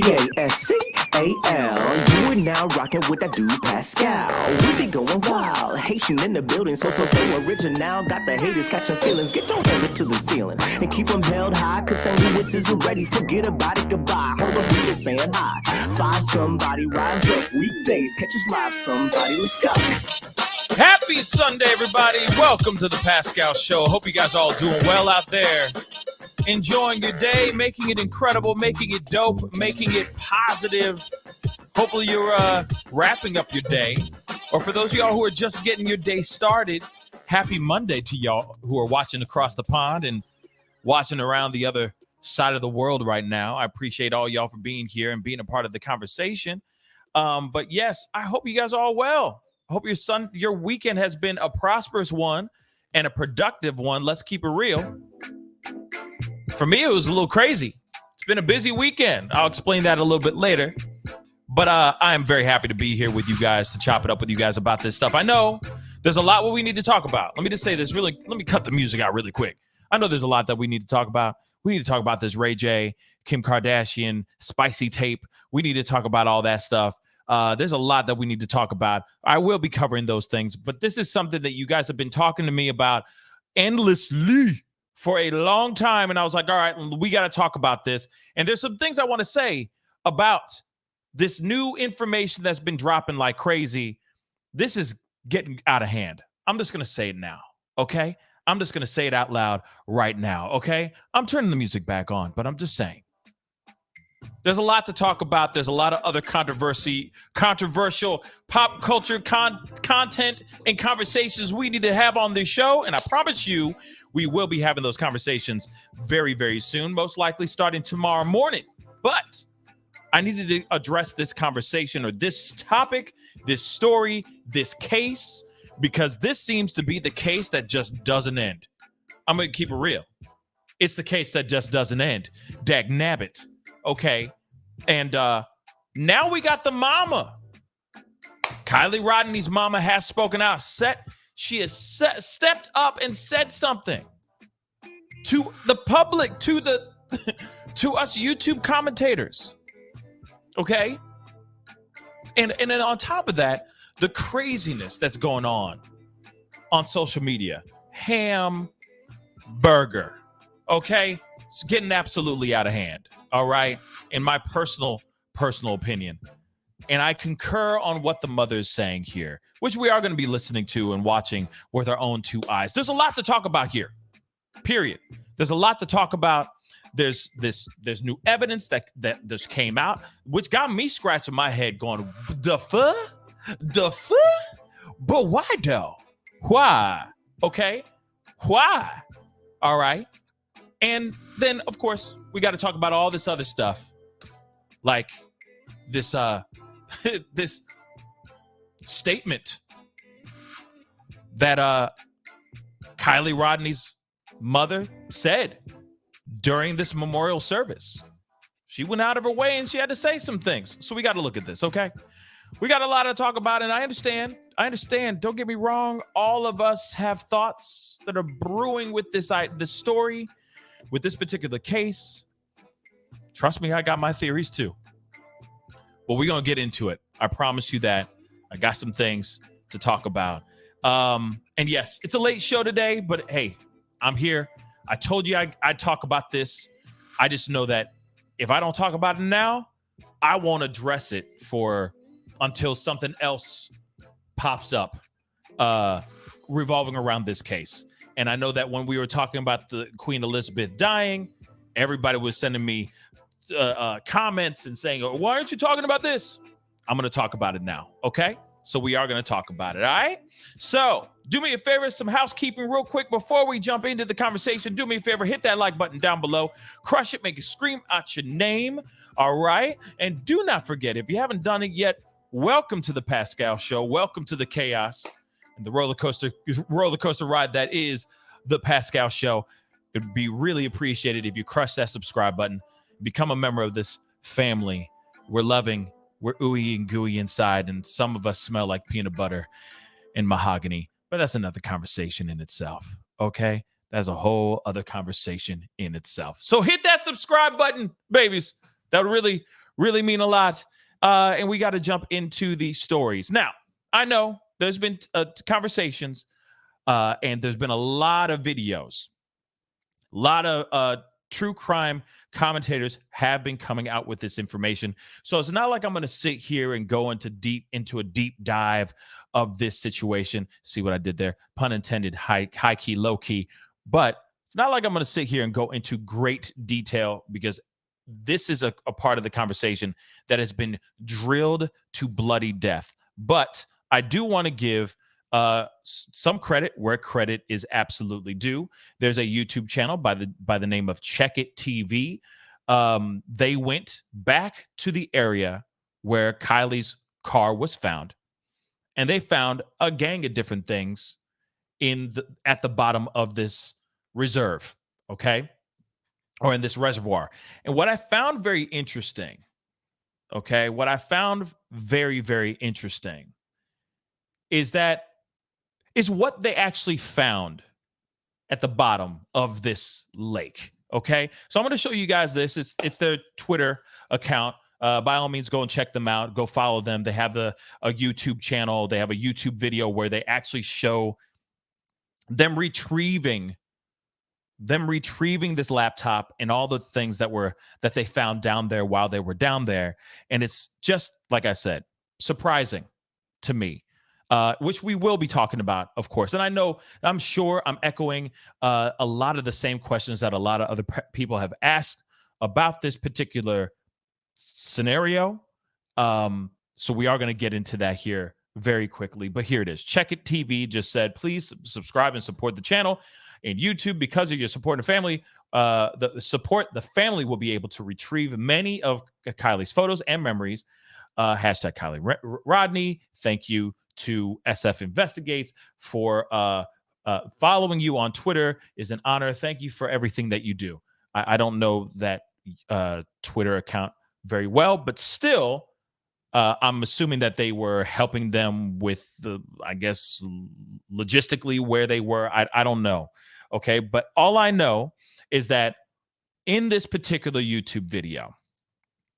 Pascal. You are now rocking with that dude Pascal. We be going wild, Haitian in the building, so original. Got the haters catching feelings. Get your hands up to the ceiling and keep them held high. Cause St. Louis isn't ready. Forget about it, goodbye. Hold up, we just saying hi. Five somebody, rise up. Weekdays, catch us live. Somebody, let's go. Happy Sunday, everybody. Welcome to the Pascal Show. Hope you guys all doing well out there. Enjoying your day, making it incredible, making it dope, making it positive. Hopefully you're wrapping up your day. Or for those of y'all who are just getting your day started, happy Monday to y'all who are watching across the pond and watching around the other side of the world right now. I appreciate all y'all for being here and being a part of the conversation. But yes, I hope you guys are all well. I hope your weekend has been a prosperous one and a productive one. Let's keep it real. For me, it was a little crazy. It's been a busy weekend. I'll explain that a little bit later. But I am very happy to be here with you guys, to chop it up with you guys about this stuff. I know there's a lot what we need to talk about. Let me just say this let me cut the music out really quick. I know there's a lot that we need to talk about. We need to talk about this Ray J, Kim Kardashian, spicy tape. We need to talk about all that stuff. There's a lot that we need to talk about. I will be covering those things, but this is something that you guys have been talking to me about endlessly for a long time. And I was like, all right, we got to talk about this. And there's some things I want to say about this new information that's been dropping like crazy. This is getting out of hand. I'm just going to say it now. Okay. I'm just going to say it out loud right now. Okay. I'm turning the music back on, but I'm just saying. There's a lot to talk about. There's a lot of other controversial pop culture content and conversations we need to have on this show. And I promise you, we will be having those conversations very, very soon, most likely starting tomorrow morning. But I needed to address this conversation or this topic, this story, this case, because this seems to be the case that just doesn't end. I'm going to keep it real. It's the case that just doesn't end. Dag nabbit. Okay. And now we got the mama. Kylie Rodney's mama has spoken out. She has stepped up and said something to the public, to us YouTube commentators. Okay? And then on top of that, the craziness that's going on social media. Hamburger. Okay? It's getting absolutely out of hand. All right? In my personal opinion. And I concur on what the mother is saying here, which we are going to be listening to and watching with our own two eyes. There's a lot to talk about here, period. There's a lot to talk about. There's new evidence that just came out, which got me scratching my head going, the fuck? But why though? Why? Okay? Why? All right? And then, of course, we got to talk about all this other stuff, like this this statement that Kylie Rodney's mother said during this memorial service. She went out of her way and she had to say some things. So we got to look at this, okay? We got a lot to talk about, and I understand. Don't get me wrong. All of us have thoughts that are brewing with this story, with this particular case. Trust me, I got my theories too. But we're going to get into it. I promise you that. I got some things to talk about. And yes, it's a late show today, but hey, I'm here. I told you I'd talk about this. I just know that if I don't talk about it now, I won't address it until something else pops up revolving around this case. And I know that when we were talking about the Queen Elizabeth dying, everybody was sending me comments and saying, why aren't you talking about this? I'm going to talk about it now. Okay. So we are going to talk about it. All right. So do me a favor, some housekeeping real quick before we jump into the conversation. Do me a favor, hit that like button down below, crush it, make it scream out your name. All right. And do not forget, if you haven't done it yet, welcome to the Pascal Show. Welcome to the chaos and the roller coaster ride that is the Pascal Show. It'd be really appreciated if you crush that subscribe button. Become a member of this family. We're loving, we're ooey and gooey inside, and some of us smell like peanut butter and mahogany. But that's another conversation in itself, okay? That's a whole other conversation in itself. So hit that subscribe button, babies. That would really, really mean a lot. And we got to jump into these stories. Now, I know there's been conversations and there's been a lot of videos. A lot of true crime commentators have been coming out with this information. So it's not like I'm going to sit here and go into a deep dive of this situation. See what I did there? Pun intended, high key, low key. But it's not like I'm going to sit here and go into great detail because this is a part of the conversation that has been drilled to bloody death. But I do want to give some credit where credit is absolutely due. There's a YouTube channel by the name of Check It TV. They went back to the area where Kylie's car was found, and they found a gang of different things at the bottom of this reserve, okay, or in this reservoir. And what I found very interesting, okay, what I found very, very interesting is what they actually found at the bottom of this lake. Okay. So I'm going to show you guys this. It's their Twitter account. By all means, go and check them out. Go follow them. They have a YouTube channel. They have a YouTube video where they actually show them retrieving this laptop and all the things that they found down there while they were down there. And it's just, like I said, surprising to me. Which we will be talking about, of course. And I'm sure I'm echoing a lot of the same questions that a lot of other people have asked about this particular scenario. So we are going to get into that here very quickly. But here it is. Check It TV just said, please subscribe and support the channel. And YouTube, because of your support and family, the family will be able to retrieve many of Kylie's photos and memories. Hashtag Kiely Rodni. Thank you to SF Investigates for following you on Twitter is an honor. Thank you for everything that you do. I don't know that Twitter account very well, but still, I'm assuming that they were helping them with logistically where they were. I don't know. Okay. But all I know is that in this particular YouTube video,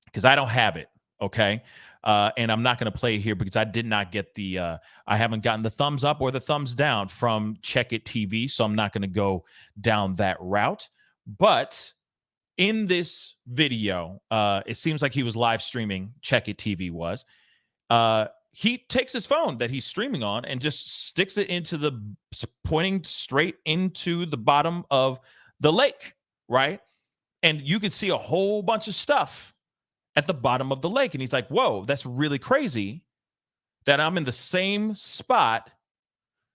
because I don't have it. Okay. And I'm not going to play it here because I did not get I haven't gotten the thumbs up or the thumbs down from Check It TV. So I'm not going to go down that route. But in this video, it seems like he was live streaming. Check It TV was. He takes his phone that he's streaming on and just sticks it pointing straight into the bottom of the lake, right? And you could see a whole bunch of stuff at the bottom of the lake. And he's like, whoa, that's really crazy that I'm in the same spot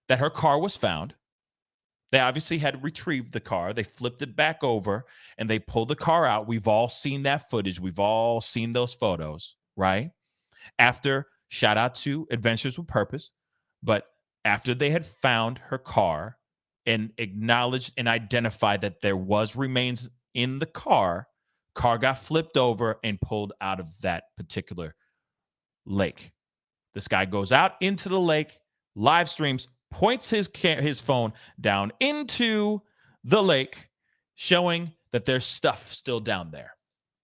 that her car was found. They obviously had retrieved the car. They flipped it back over and they pulled the car out. We've all seen that footage. We've all seen those photos, right? After, shout out to Adventures with Purpose, but after they had found her car and acknowledged and identified that there was remains in the car got flipped over and pulled out of that particular lake. This guy goes out into the lake, live streams, points his phone down into the lake, showing that there's stuff still down there.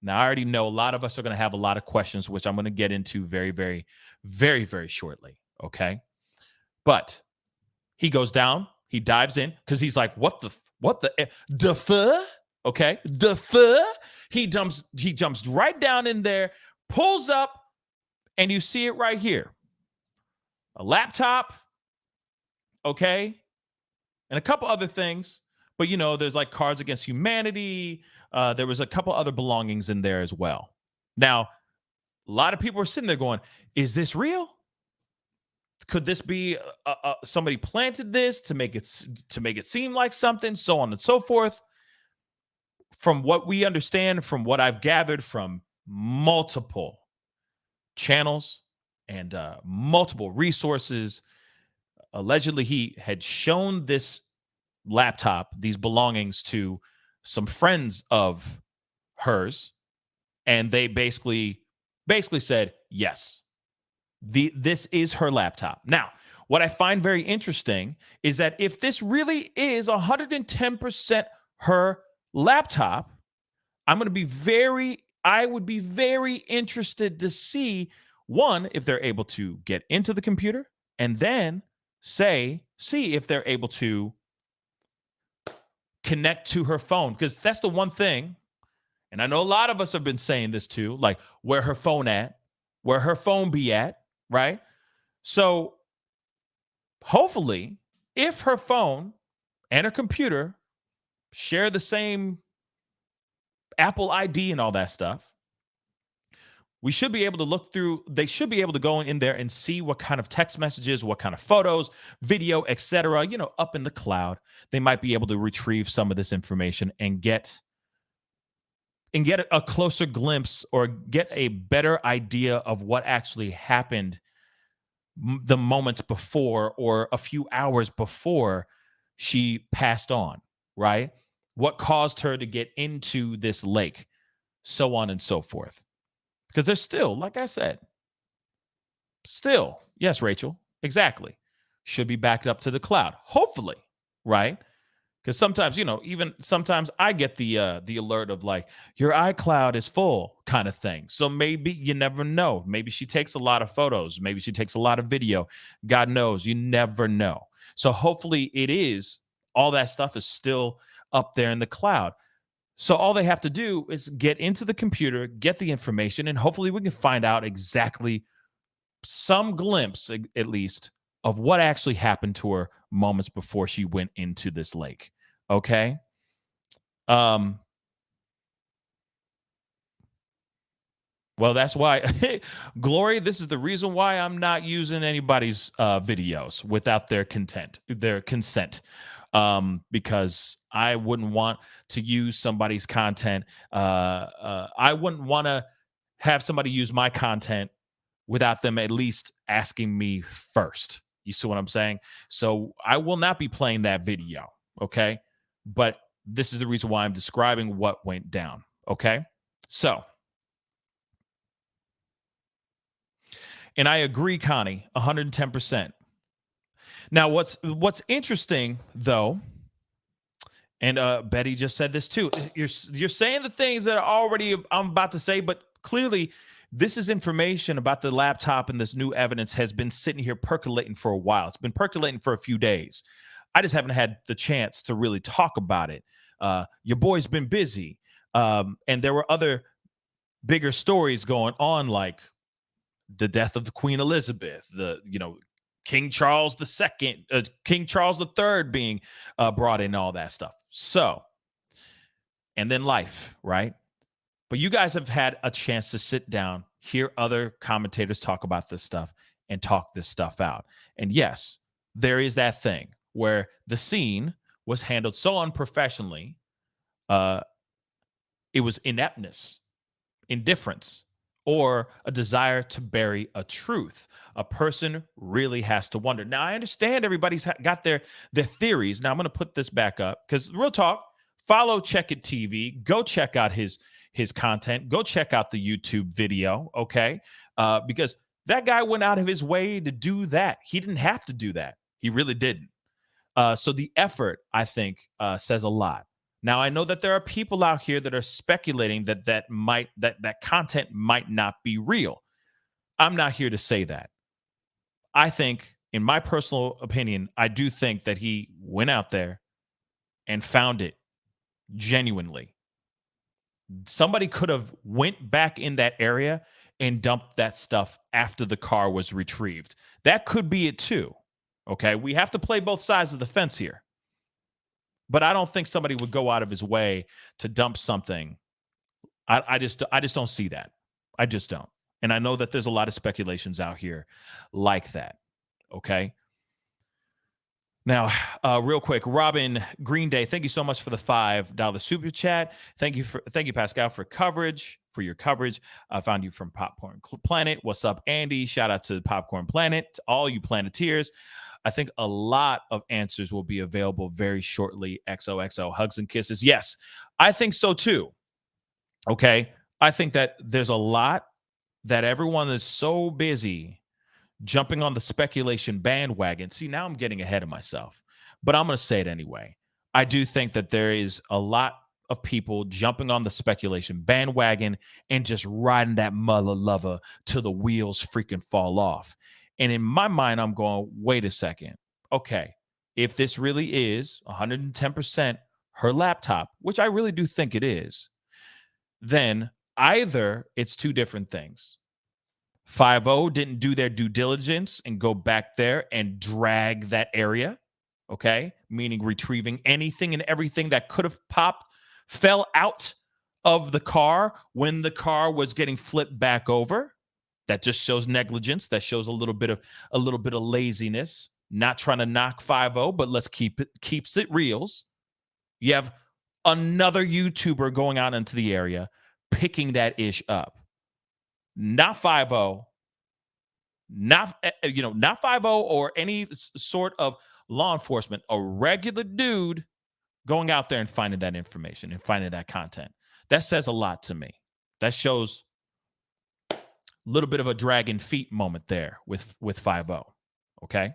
Now, I already know a lot of us are going to have a lot of questions, which I'm going to get into very, very, very, very shortly. Okay. But he goes down, he dives in because he's like, what the fuh? Okay. The fuh? He jumps right down in there, pulls up, and you see it right here. A laptop, okay, and a couple other things. But, there's like Cards Against Humanity. There was a couple other belongings in there as well. Now, a lot of people are sitting there going, is this real? Could this be somebody planted this to make it seem like something, so on and so forth? From what we understand, from what I've gathered from multiple channels and multiple resources, allegedly he had shown this laptop, these belongings, to some friends of hers, and they basically said, yes, this is her laptop. Now, what I find very interesting is that if this really is 110% her laptop, I'm going to be very I would be very interested to see, one, if they're able to get into the computer, and then see if they're able to connect to her phone. Because that's the one thing, and I know a lot of us have been saying this too, like where her phone at, where her phone be at, right? So hopefully, if her phone and her computer share the same Apple ID and all that stuff, we should be able to look through, they should be able to go in there and see what kind of text messages, what kind of photos, video, etc., up in the cloud. They might be able to retrieve some of this information and get a closer glimpse or get a better idea of what actually happened the moments before or a few hours before she passed on, right? What caused her to get into this lake, so on and so forth. Because there's still, like I said, yes, Rachel, exactly, should be backed up to the cloud, hopefully, right? Because sometimes, even sometimes I get the alert of like, your iCloud is full kind of thing. So maybe you never know. Maybe she takes a lot of photos. Maybe she takes a lot of video. God knows, you never know. So hopefully all that stuff is still up there in the cloud. So all they have to do is get into the computer, get the information, and hopefully we can find out exactly some glimpse, at least, of what actually happened to her moments before she went into this lake. Okay? Well, that's why, Glory, this is the reason why I'm not using anybody's videos without their consent. Because I wouldn't want to use somebody's content. I wouldn't want to have somebody use my content without them at least asking me first. You see what I'm saying? So I will not be playing that video, okay? But this is the reason why I'm describing what went down, okay? So, and I agree, Connie, 110%. Now, what's interesting, though, and Betty just said this too, you're saying the things that I'm about to say, but clearly this is information about the laptop, and this new evidence has been sitting here percolating for a while. It's been percolating for a few days. I just haven't had the chance to really talk about it. Your boy's been busy. And there were other bigger stories going on, like the death of Queen Elizabeth, King Charles II, King Charles III being brought in, all that stuff. So, and then life, right? But you guys have had a chance to sit down, hear other commentators talk about this stuff, and talk this stuff out. And yes, there is that thing where the scene was handled so unprofessionally. It was ineptness, indifference, or a desire to bury a truth. A person really has to wonder. Now, I understand everybody's got their theories. Now, I'm going to put this back up because real talk, follow Check It TV. Go check out his content. Go check out the YouTube video, okay? Because that guy went out of his way to do that. He didn't have to do that. He really didn't. So the effort, I think, says a lot. Now, I know that there are people out here that are speculating that content might not be real. I'm not here to say that. I think, in my personal opinion, I do think that he went out there and found it genuinely. Somebody could have went back in that area and dumped that stuff after the car was retrieved. That could be it too. Okay, we have to play both sides of the fence here. But I don't think somebody would go out of his way to dump something. I just don't see that. I just don't. And I know that there's a lot of speculations out here like that. Okay. Now, real quick, Robin Green Day, thank you so much for the $5 super chat. Thank you, Pascal, for your coverage. I found you from Popcorn Planet. What's up, Andy? Shout out to Popcorn Planet, to all you Planeteers. I think a lot of answers will be available very shortly. XOXO, hugs and kisses. Yes, I think so too. Okay. I think that there's a lot that everyone is so busy jumping on the speculation bandwagon. See, now I'm getting ahead of myself, but I'm going to say it anyway. I do think that there is a lot of people jumping on the speculation bandwagon and just riding that mother lover till the wheels freaking fall off. And in my mind, I'm going, wait a second. Okay, if this really is 110% her laptop, which I really do think it is, then either it's two different things. 5 didn't do their due diligence and go back there and drag that area, okay? Meaning retrieving anything and everything that could have fell out of the car when the car was getting flipped back over. That just shows negligence. That shows a little bit of laziness. Not trying to knock 5 but let's keeps it reals. You have another YouTuber going out into the area, picking that ish up. Not 5 not 5 or any sort of law enforcement, a regular dude going out there and finding that information and finding that content. That says a lot to me. That shows a little bit of a dragging feet moment there with 5 okay?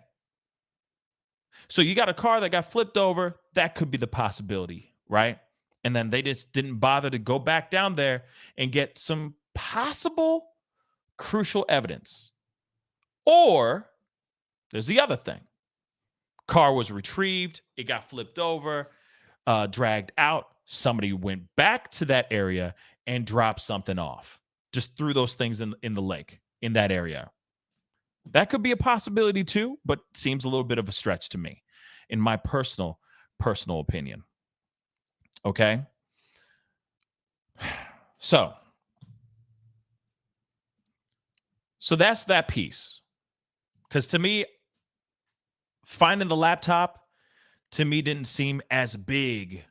So you got a car that got flipped over. That could be the possibility, right? And then they just didn't bother to go back down there and get some possible crucial evidence. Or there's the other thing. Car was retrieved. It got flipped over, dragged out. Somebody went back to that area and dropped something off. Just threw those things in the lake in that area. That could be a possibility too, but seems a little bit of a stretch to me, in my personal opinion. Okay? So that's that piece. Because to me, finding the laptop, to me, didn't seem as big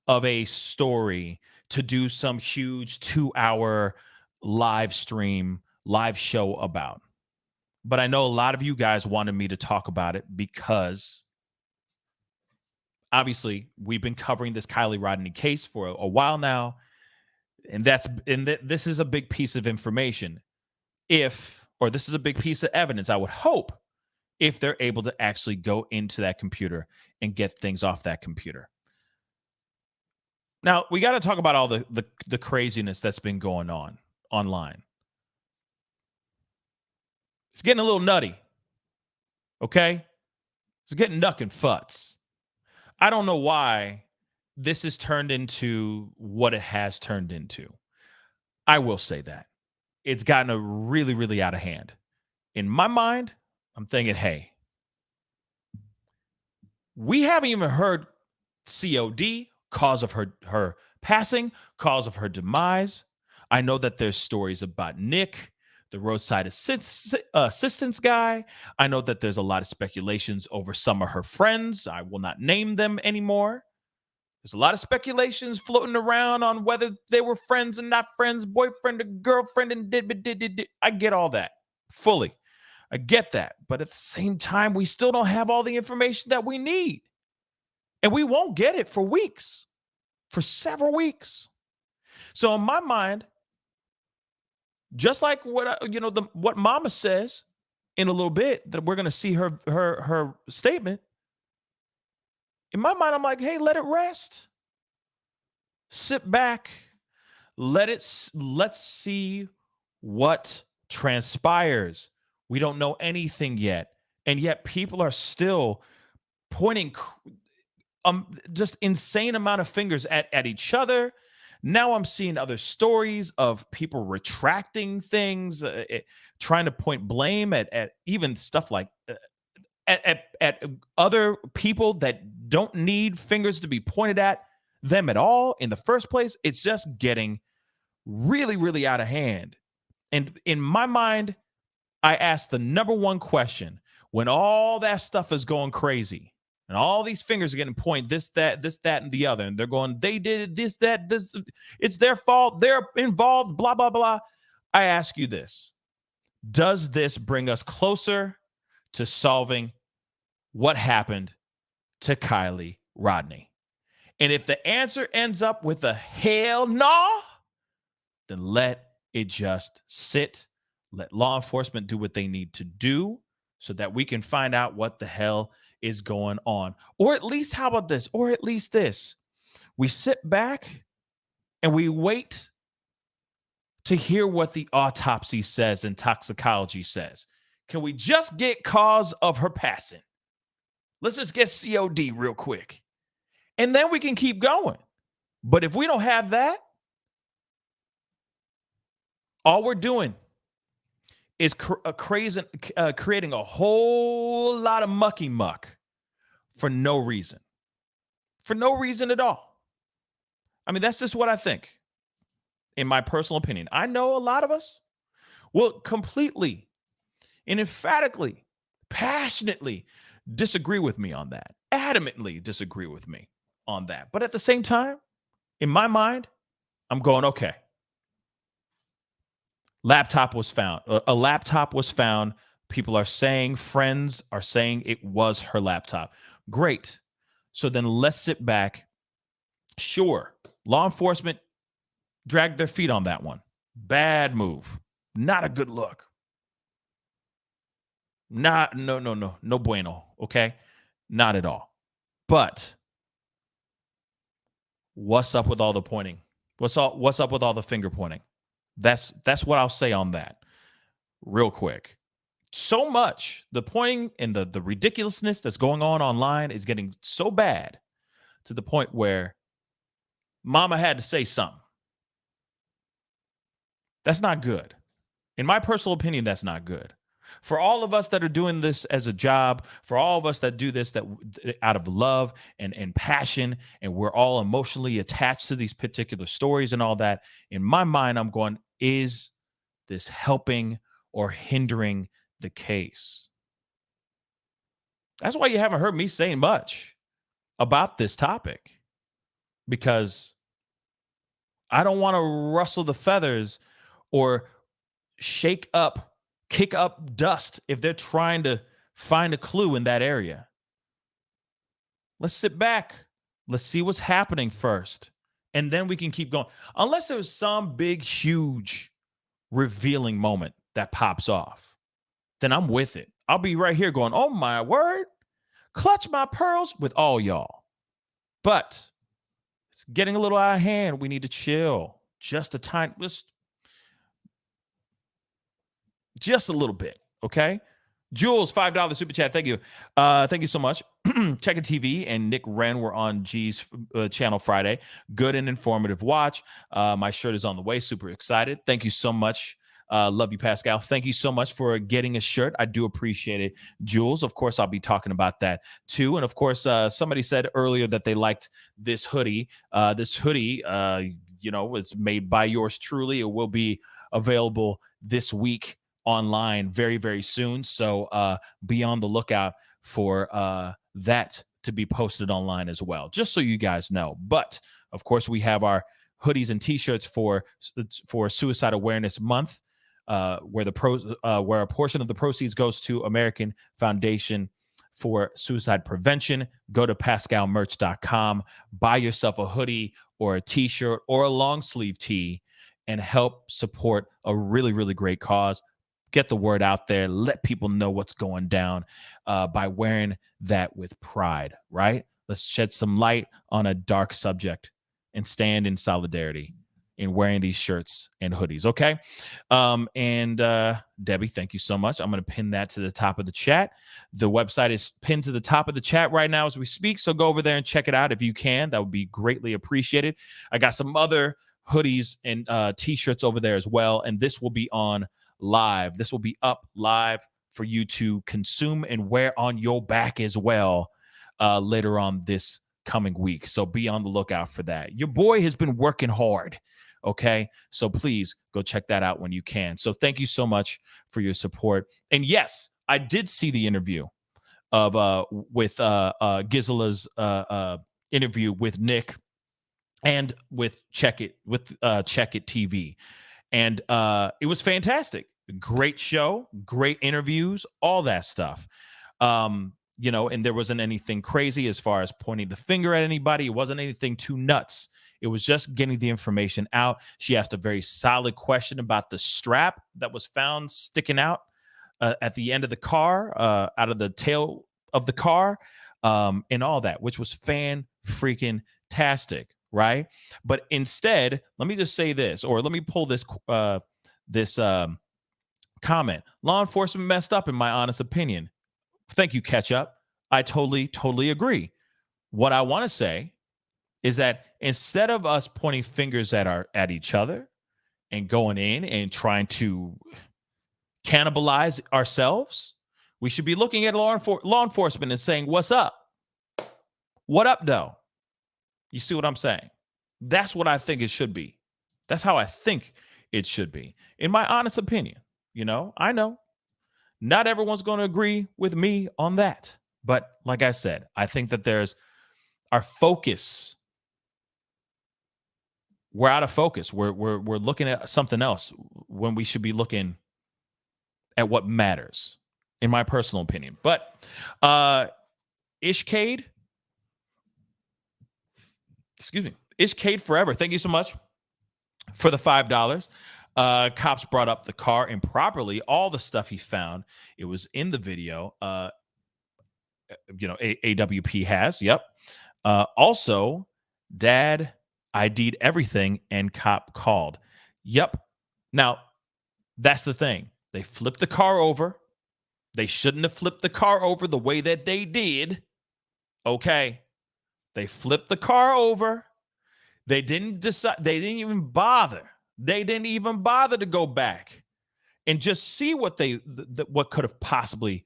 of a story to do some huge 2-hour live show about. But I know a lot of you guys wanted me to talk about it because obviously we've been covering this Kylie Rodney case for a while now. And this is a big piece of information. This is a big piece of evidence, I would hope, if they're able to actually go into that computer and get things off that computer. Now, we got to talk about all the craziness that's been going on online. It's getting a little nutty, okay? It's getting nuck and futz. I don't know why this has turned into what it has turned into. I will say that. It's gotten a really, really out of hand. In my mind, I'm thinking, hey, we haven't even heard COD, cause of her passing, cause of her demise. I know that there's stories about Nick, the roadside assistance guy. I know that there's a lot of speculations over some of her friends. I will not name them anymore. There's a lot of speculations floating around on whether they were friends and not friends, boyfriend or girlfriend, and did. I get all that fully. I get that. But at the same time, we still don't have all the information that we need. And we won't get it for weeks, for several weeks. So in my mind, just like what Mama says in a little bit, that we're going to see her statement. In my mind, I'm like, hey, let it rest. Sit back. Let's see what transpires. We don't know anything yet. And yet people are still pointing just insane amount of fingers at each other. Now I'm seeing other stories of people retracting things, trying to point blame at even stuff like at other people that don't need fingers to be pointed at them at all in the first place. It's just getting really, really out of hand. And in my mind, I asked the number one question when all that stuff is going crazy and all these fingers are getting pointed, this, that, and the other. And they're going, they did it, this, it's their fault. They're involved, blah, blah, blah. I ask you this. Does this bring us closer to solving what happened to Kylie Rodney? And if the answer ends up with a hell no, then let it just sit. Let law enforcement do what they need to do so that we can find out what the hell is going on. Or at least, how about this? Or at least this. We sit back and we wait to hear what the autopsy says and toxicology says. Can we just get cause of her passing? Let's just get COD real quick. And then we can keep going. But if we don't have that, all we're doing is creating a whole lot of mucky muck for no reason. For no reason at all. I mean, that's just what I think, in my personal opinion. I know a lot of us will completely and emphatically, passionately disagree with me on that, adamantly disagree with me on that. But at the same time, in my mind, I'm going, okay. Laptop was found. A laptop was found. People are saying, friends are saying it was her laptop. Great. So then let's sit back. Sure, law enforcement dragged their feet on that one. Bad move. Not a good look. No bueno, okay? Not at all. But what's up with all the pointing? What's up with all the finger pointing? That's what I'll say on that real quick. So much, the pointing and the ridiculousness that's going on online is getting so bad to the point where mama had to say something. That's not good. In my personal opinion, that's not good. For all of us that are doing this as a job, for all of us that do this that out of love and passion, and we're all emotionally attached to these particular stories and all that, in my mind, I'm going, is this helping or hindering the case? That's why you haven't heard me saying much about this topic, because I don't want to rustle the feathers or kick up dust if they're trying to find a clue in that area. Let's sit back. Let's see what's happening first. And then we can keep going. Unless there's some big, huge revealing moment that pops off, then I'm with it. I'll be right here going, oh my word, clutch my pearls with all y'all. But it's getting a little out of hand. We need to chill. Just a little bit, okay? Jules, $5 super chat. Thank you. Thank you so much. Checking TV and Nick Wren were on G's channel Friday. Good and informative watch. My shirt is on the way. Super excited. Thank you so much. Love you, Pascal. Thank you so much for getting a shirt. I do appreciate it, Jules. Of course, I'll be talking about that too. And of course, somebody said earlier that they liked this hoodie. This hoodie, was made by yours truly. It will be available this week online very, very soon. So be on the lookout for that to be posted online as well, just so you guys know. But of course, we have our hoodies and t-shirts for Suicide Awareness Month, where a portion of the proceeds goes to American Foundation for Suicide Prevention. Go to pascalmerch.com, buy yourself a hoodie or a t-shirt or a long sleeve tee, and help support a really, really great cause. Get the word out there. Let people know what's going down by wearing that with pride, right? Let's shed some light on a dark subject and stand in solidarity in wearing these shirts and hoodies, okay? And Debbie, thank you so much. I'm going to pin that to the top of the chat. The website is pinned to the top of the chat right now as we speak, so go over there and check it out if you can. That would be greatly appreciated. I got some other hoodies and t-shirts over there as well, and this will be on live. This will be up live for you to consume and wear on your back as well later on this coming week. So be on the lookout for that. Your boy has been working hard, okay? So please go check that out when you can. So thank you so much for your support. And yes, I did see the interview with Gisela's interview with Nick and with Check It TV. And it was fantastic. Great show, great interviews, all that stuff. And there wasn't anything crazy as far as pointing the finger at anybody. It wasn't anything too nuts. It was just getting the information out. She asked a very solid question about the strap that was found sticking out at the end of the car, out of the tail of the car, and all that, which was fan-freaking-tastic, right? But instead, let me just say this, or let me pull this this comment. Law enforcement messed up, in my honest opinion. Thank you, Ketchup. I totally agree. What I want to say is that instead of us pointing fingers at each other and going in and trying to cannibalize ourselves, we should be looking at law enforcement and saying, "What's up? What up, though?" You see what I'm saying? That's what I think it should be. That's how I think it should be, in my honest opinion. I know not everyone's going to agree with me on that. But like I said, I think that there's our focus. We're out of focus. We're looking at something else when we should be looking at what matters, in my personal opinion. But Ishcade, Ishcade Forever, thank you so much for the $5. Cops brought up the car improperly. All the stuff he found, it was in the video. AWP has. Yep. Also, dad ID'd everything and cop called. Yep. Now, that's the thing. They flipped the car over. They shouldn't have flipped the car over the way that they did. Okay. They flipped the car over. They didn't decide. They didn't even bother. They didn't even bother to go back and just see what what could have possibly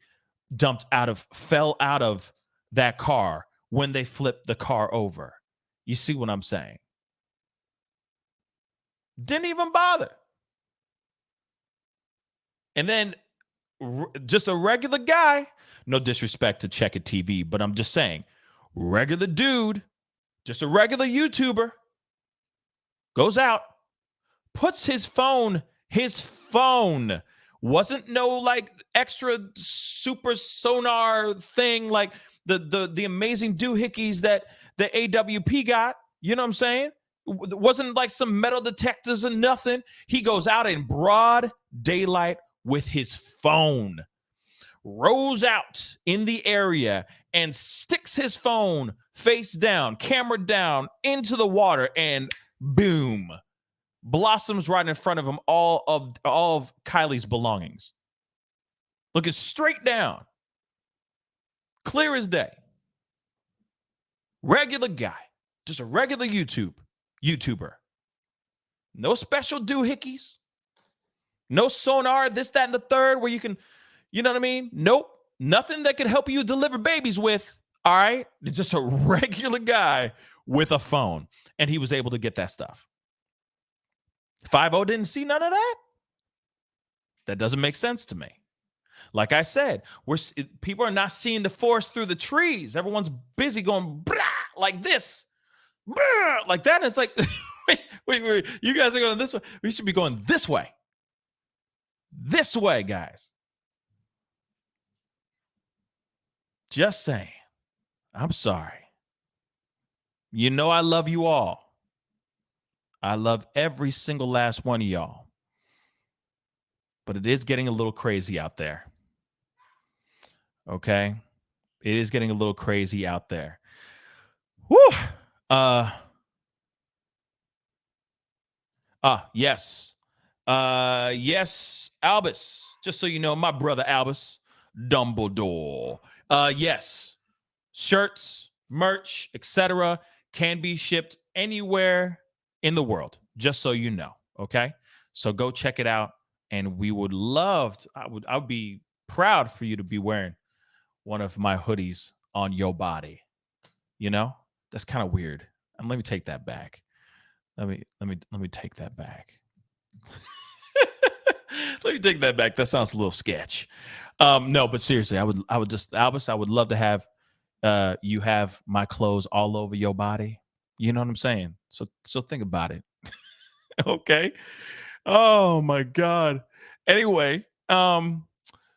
fell out of that car when they flipped the car over. You see what I'm saying? Didn't even bother. And then just a regular guy, no disrespect to Check It TV, but I'm just saying, regular dude, just a regular YouTuber, goes out, puts his phone, wasn't no like extra super sonar thing like the amazing doohickeys that the AWP got. You know what I'm saying? It wasn't like some metal detectors and nothing. He goes out in broad daylight with his phone, rows out in the area and sticks his phone face down, camera down into the water, and boom, blossoms right in front of him all of Kylie's belongings. Looking straight down. Clear as day. Regular guy. Just a regular YouTuber. No special doohickeys. No sonar, this, that, and the third where you can, you know what I mean? Nope. Nothing that can help you deliver babies with. All right? Just a regular guy with a phone. And he was able to get that stuff. 5-0 didn't see none of that? That doesn't make sense to me. Like I said, people are not seeing the forest through the trees. Everyone's busy going brah, like this, brah, like that. And it's like, wait, you guys are going this way. We should be going this way. This way, guys. Just saying. I'm sorry. You know I love you all. I love every single last one of y'all. But it is getting a little crazy out there. Okay? It is getting a little crazy out there. Whew. Yes. Yes, Albus. Just so you know, my brother Albus, Dumbledore. Yes. Shirts, merch, etc. can be shipped anywhere in the world, just so you know. Okay? So go check it out. And we would love to, I would be proud for you to be wearing one of my hoodies on your body. You know? That's kind of weird. And let me take that back. Let me take that back. Let me take that back. That sounds a little sketch. No, but seriously, I would just, Albus, I would love to have you have my clothes all over your body. You know what I'm saying? So think about it. Okay. Oh my God. Anyway,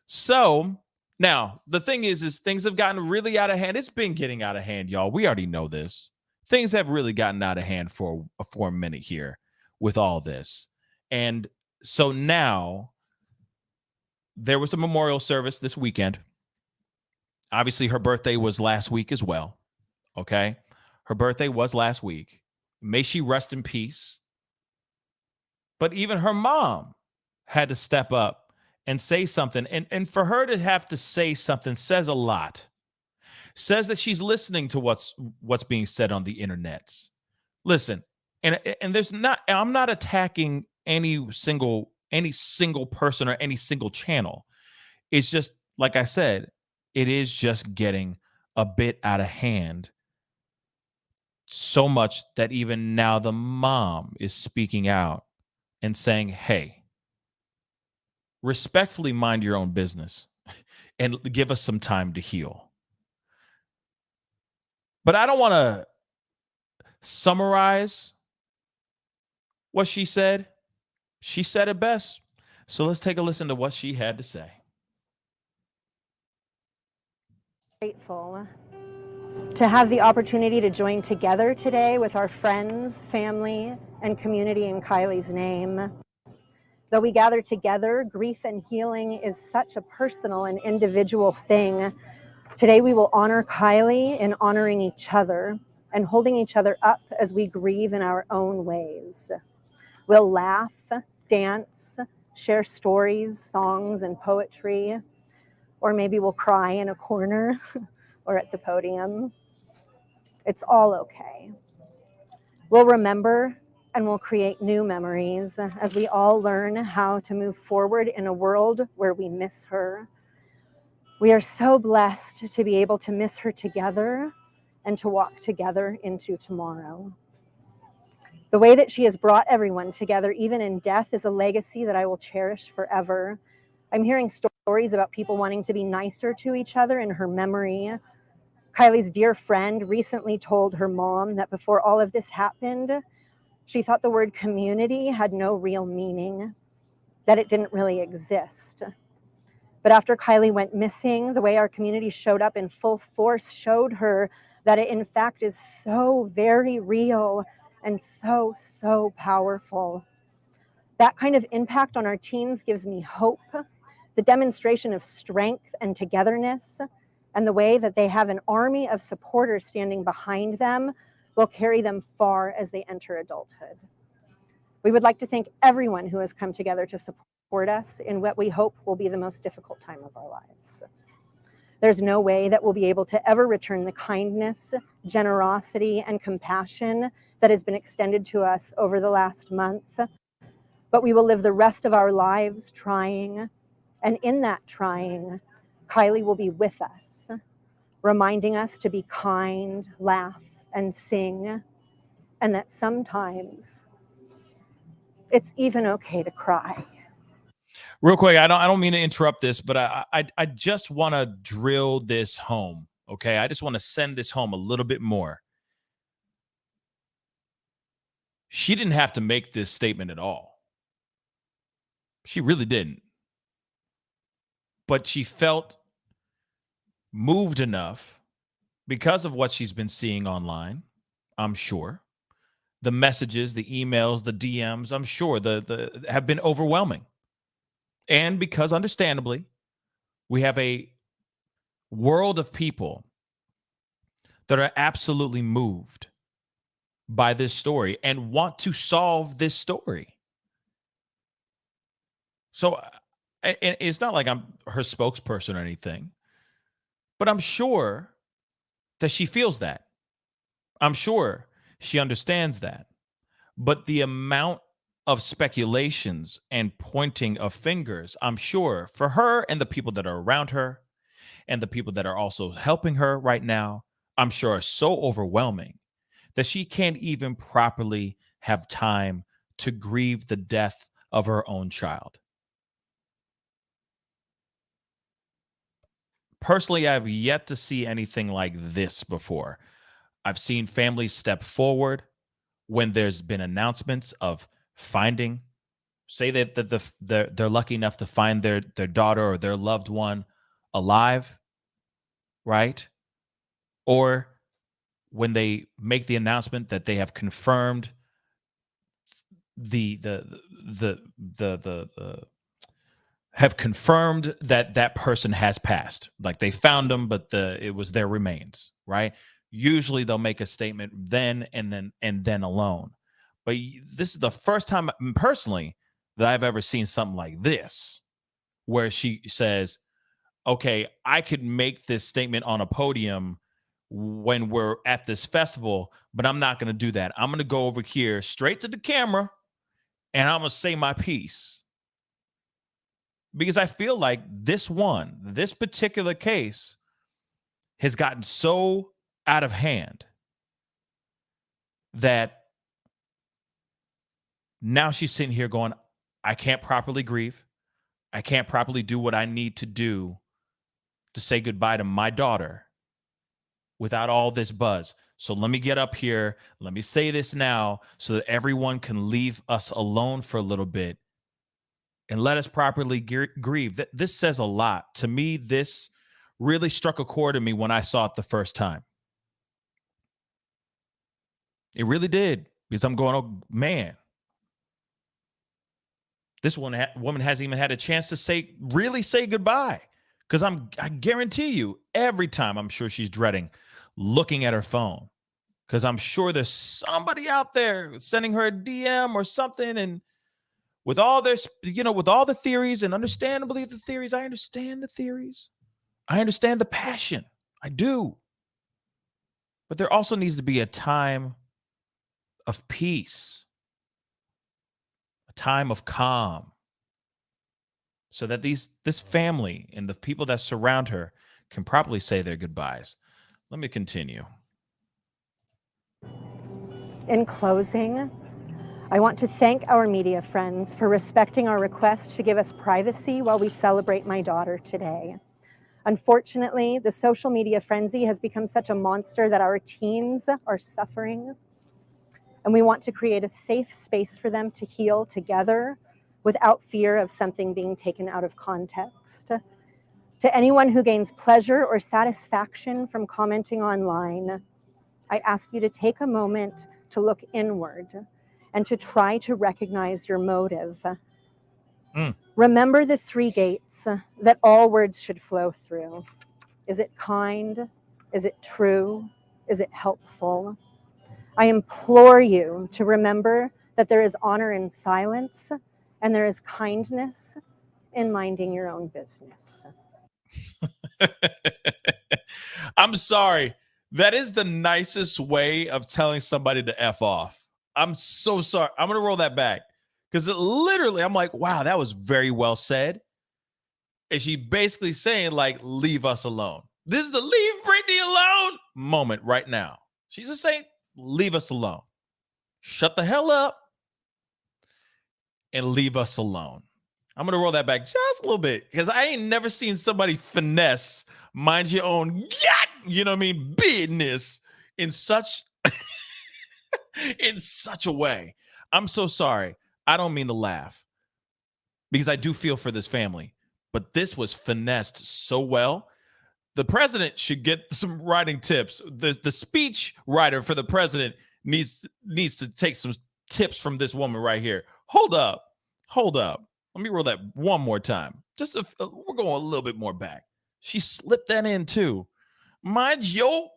so now the thing is things have gotten really out of hand. It's been getting out of hand, y'all. We already know this. Things have really gotten out of hand for a minute here with all this. And so now there was a memorial service this weekend. Obviously, her birthday was last week as well. Okay. Her birthday was last week. May she rest in peace. But even her mom had to step up and say something. And for her to have to say something says a lot. Says that she's listening to what's being said on the internets. Listen, and there's not, I'm not attacking any single person or any single channel. It's just like I said, it is just getting a bit out of hand. So much that even now the mom is speaking out and saying, hey, respectfully mind your own business and give us some time to heal. But I don't want to summarize what she said. She said it best. So let's take a listen to what she had to say. Grateful to have the opportunity to join together today with our friends, family, and community in Kylie's name. Though we gather together, grief and healing is such a personal and individual thing. Today we will honor Kylie in honoring each other and holding each other up as we grieve in our own ways. We'll laugh, dance, share stories, songs, and poetry, or maybe we'll cry in a corner or at the podium. It's all okay. We'll remember and we'll create new memories as we all learn how to move forward in a world where we miss her. We are so blessed to be able to miss her together and to walk together into tomorrow. The way that she has brought everyone together, even in death, is a legacy that I will cherish forever. I'm hearing stories about people wanting to be nicer to each other in her memory. Kylie's dear friend recently told her mom that before all of this happened, she thought the word community had no real meaning, that it didn't really exist. But after Kylie went missing, the way our community showed up in full force showed her that it in fact is so very real and so, so powerful. That kind of impact on our teens gives me hope, the demonstration of strength and togetherness, and the way that they have an army of supporters standing behind them will carry them far as they enter adulthood. We would like to thank everyone who has come together to support us in what we hope will be the most difficult time of our lives. There's no way that we'll be able to ever return the kindness, generosity, and compassion that has been extended to us over the last month, but we will live the rest of our lives trying, and in that trying, Kylie will be with us, reminding us to be kind, laugh, and sing, and that sometimes it's even okay to cry. Real quick, I don't mean to interrupt this, but I just want to drill this home. Okay, I just want to send this home a little bit more. She didn't have to make this statement at all. She really didn't. But she felt moved enough because of what she's been seeing online, I'm sure. The messages, the emails, the DMs, I'm sure the have been overwhelming. And because understandably, we have a world of people that are absolutely moved by this story and want to solve this story. So it's not like I'm her spokesperson or anything, but I'm sure that she feels that. I'm sure she understands that. But the amount of speculations and pointing of fingers, I'm sure, for her and the people that are around her and the people that are also helping her right now, I'm sure are so overwhelming that she can't even properly have time to grieve the death of her own child. Personally, I've yet to see anything like this before. I've seen families step forward when there's been announcements of finding, say that they're lucky enough to find their daughter or their loved one alive, right? Or when they make the announcement that they have confirmed the have confirmed that that person has passed, like they found them, but it was their remains, right? usually they'll make a statement then and then alone. But this is the first time personally that I've ever seen something like this, where she says, okay, I could make this statement on a podium when we're at this festival, but I'm not going to do that. I'm going to go over here straight to the camera and I'm going to say my piece. Because I feel like this particular case has gotten so out of hand that now she's sitting here going, I can't properly grieve. I can't properly do what I need to do to say goodbye to my daughter without all this buzz. So let me get up here. Let me say this now so that everyone can leave us alone for a little bit and let us properly grieve. This says a lot. To me, this really struck a chord in me when I saw it the first time. It really did, because I'm going, oh, man. This woman hasn't even had a chance to say goodbye. Because I guarantee you, every time I'm sure she's dreading looking at her phone. Because I'm sure there's somebody out there sending her a DM or something. And with all this, with all the theories, and understandably the theories, I understand the theories. I understand the passion. I do. But there also needs to be a time of peace, a time of calm, so that this family and the people that surround her can properly say their goodbyes. Let me continue. In closing, I want to thank our media friends for respecting our request to give us privacy while we celebrate my daughter today. Unfortunately, the social media frenzy has become such a monster that our teens are suffering, and we want to create a safe space for them to heal together without fear of something being taken out of context. To anyone who gains pleasure or satisfaction from commenting online, I ask you to take a moment to look inward and to try to recognize your motive. Remember the three gates that all words should flow through. Is it kind? Is it true? Is it helpful? I implore you to remember that there is honor in silence and there is kindness in minding your own business. I'm sorry. That is the nicest way of telling somebody to F off. I'm so sorry. I'm going to roll that back, because literally I'm like, wow, that was very well said. And she basically saying, like, leave us alone. This is the leave Britney alone moment right now. She's just saying, leave us alone. Shut the hell up and leave us alone. I'm going to roll that back just a little bit, because I ain't never seen somebody finesse mind your own, business in such in such a way. I'm so sorry. I don't mean to laugh, because I do feel for this family, but this was finessed so well. The president should get some writing tips. The speech writer for the president needs to take some tips from this woman right here. Hold up. Let me roll that one more time. We're going a little bit more back. She slipped that in too. Mind yo.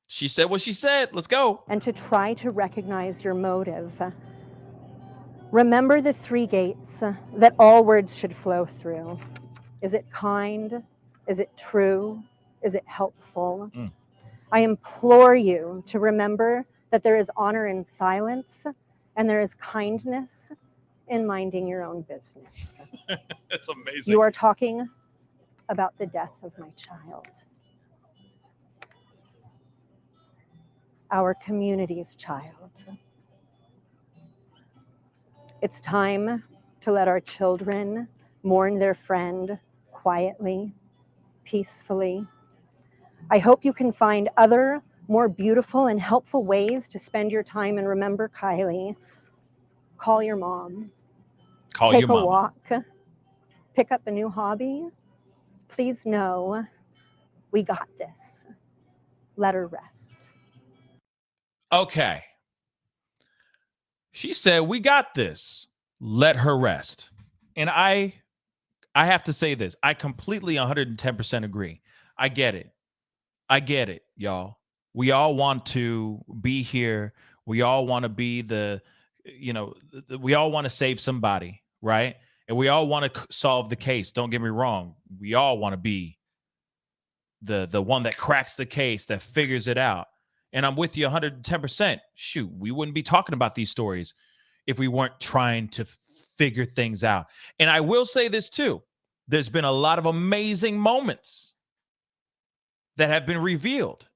She said what she said. Let's go. And to try to recognize your motive. Remember the three gates that all words should flow through. Is it kind? Is it true? Is it helpful? I implore you to remember that there is honor in silence and there is kindness in minding your own business. That's amazing. You are talking about the death of my child. Our community's child. It's time to let our children mourn their friend quietly, peacefully. I hope you can find other, more beautiful and helpful ways to spend your time and remember Kylie. Call your mom. Take a walk. Pick up a new hobby. Please know we got this. Let her rest. Okay. She said, we got this. Let her rest. And I have to say this. I completely 110% agree. I get it. I get it, y'all. We all want to be here. We all want to be we all want to save somebody, right? And we all want to solve the case. Don't get me wrong. We all want to be the one that cracks the case, that figures it out. And I'm with you 110%. Shoot, we wouldn't be talking about these stories if we weren't trying to figure things out. And I will say this too. There's been a lot of amazing moments that have been revealed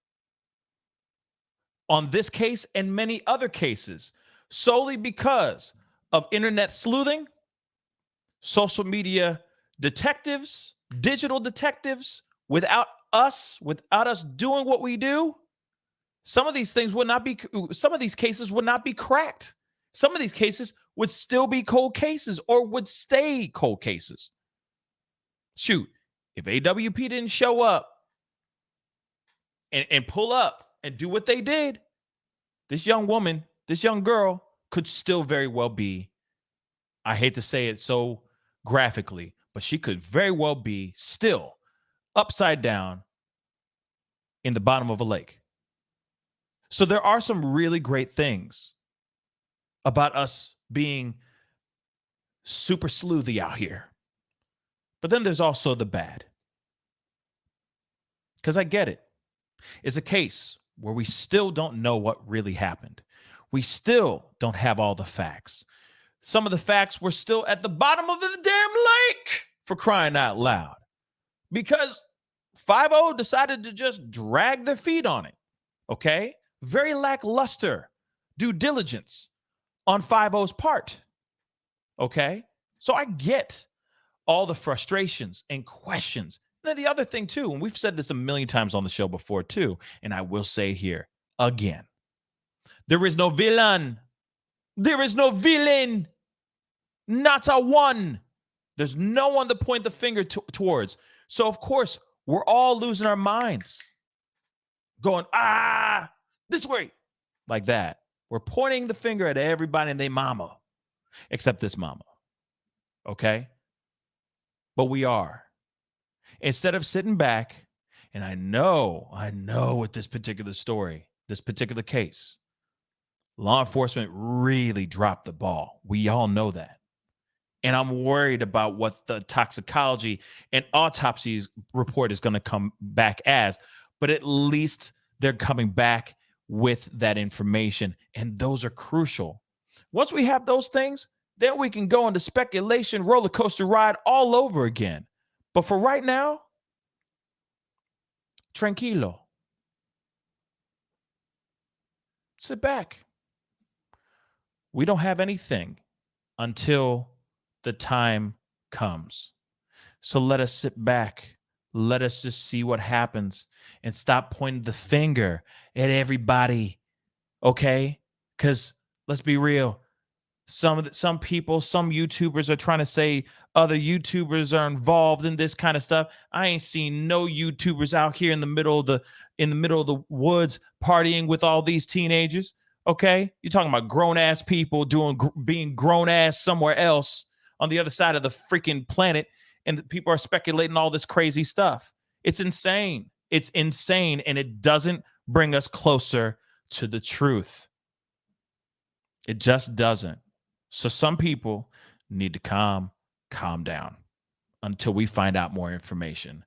on this case and many other cases solely because of internet sleuthing, social media detectives, digital detectives. Without us doing what we do, some of these cases would not be cracked. Some of these cases would still be cold cases or would stay cold cases. Shoot, if AWP didn't show up and pull up and do what they did, this young woman, this young girl could still very well be, I hate to say it so graphically, but she could very well be still upside down in the bottom of a lake. So there are some really great things about us being super sleuthy out here. But then there's also the bad. Because I get it. It's a case where we still don't know what really happened. We still don't have all the facts. Some of the facts were still at the bottom of the damn lake, for crying out loud. Because 5-0 decided to just drag their feet on it. Okay? Very lackluster due diligence on 5-0's part. Okay? So I get all the frustrations and questions. And then the other thing too, and we've said this a million times on the show before too, and I will say here again, there is no villain. There is no villain. Not a one. There's no one to point the finger towards. So of course, we're all losing our minds. Going, this way. Like that. We're pointing the finger at everybody and their mama. Except this mama. Okay? But we are. Instead of sitting back, and I know with this particular story, this particular case, law enforcement really dropped the ball. We all know that. And I'm worried about what the toxicology and autopsies report is going to come back as. But at least they're coming back with that information. And those are crucial. Once we have those things, then we can go into speculation, roller coaster ride all over again. But for right now, tranquilo. Sit back. We don't have anything until the time comes. So let us sit back. Let us just see what happens and stop pointing the finger at everybody. Okay? Because let's be real. Some people, some YouTubers are trying to say other YouTubers are involved in this kind of stuff. I ain't seen no YouTubers out here in the middle of the woods partying with all these teenagers. Okay? You're talking about grown ass people being grown ass somewhere else on the other side of the freaking planet, and people are speculating all this crazy stuff. It's insane. It's insane, and it doesn't bring us closer to the truth. It just doesn't. So some people need to calm down until we find out more information.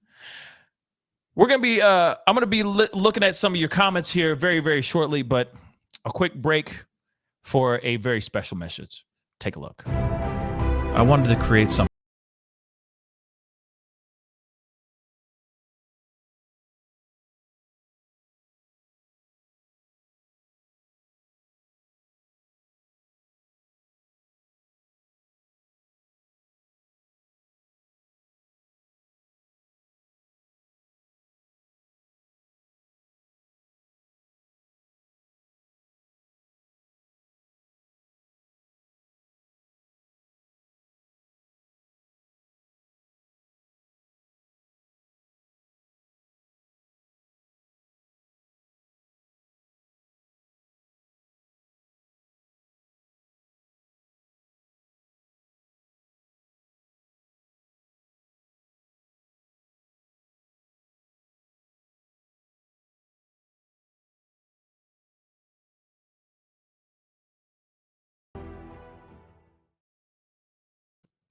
We're going to be, I'm going to be looking at some of your comments here very, very shortly, but a quick break for a very special message. Take a look. I wanted to create something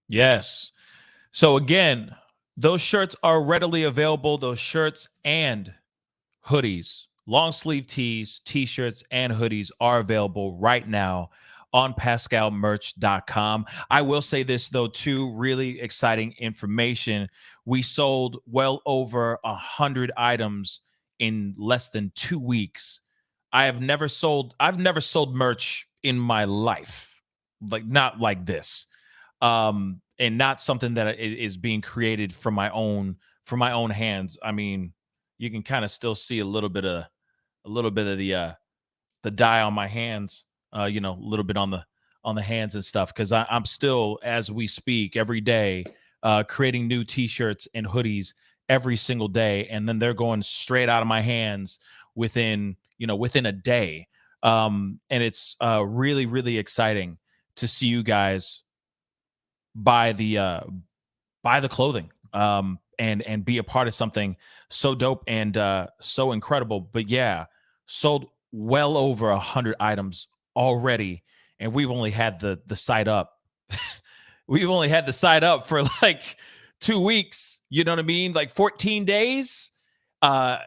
Yes. So again, those shirts are readily available. Those shirts and hoodies, long sleeve tees, t-shirts, and hoodies are available right now on pascalmerch.com. I will say this though, too, really exciting information. We sold well over 100 items in less than 2 weeks. I've never sold merch in my life, like not like this. And not something that is being created from my own hands. I mean, you can kind of still see a little bit of the dye on my hands, a little bit on the hands and stuff, because I'm still, as we speak, every day, creating new T-shirts and hoodies every single day, and then they're going straight out of my hands within a day. And it's really really exciting to see you guys buy the clothing, and be a part of something so dope and so incredible. But yeah, sold well over 100 items already, and we've only had the site up. We've only had the site up for like 2 weeks. You know what I mean? Like 14 days. Yeah,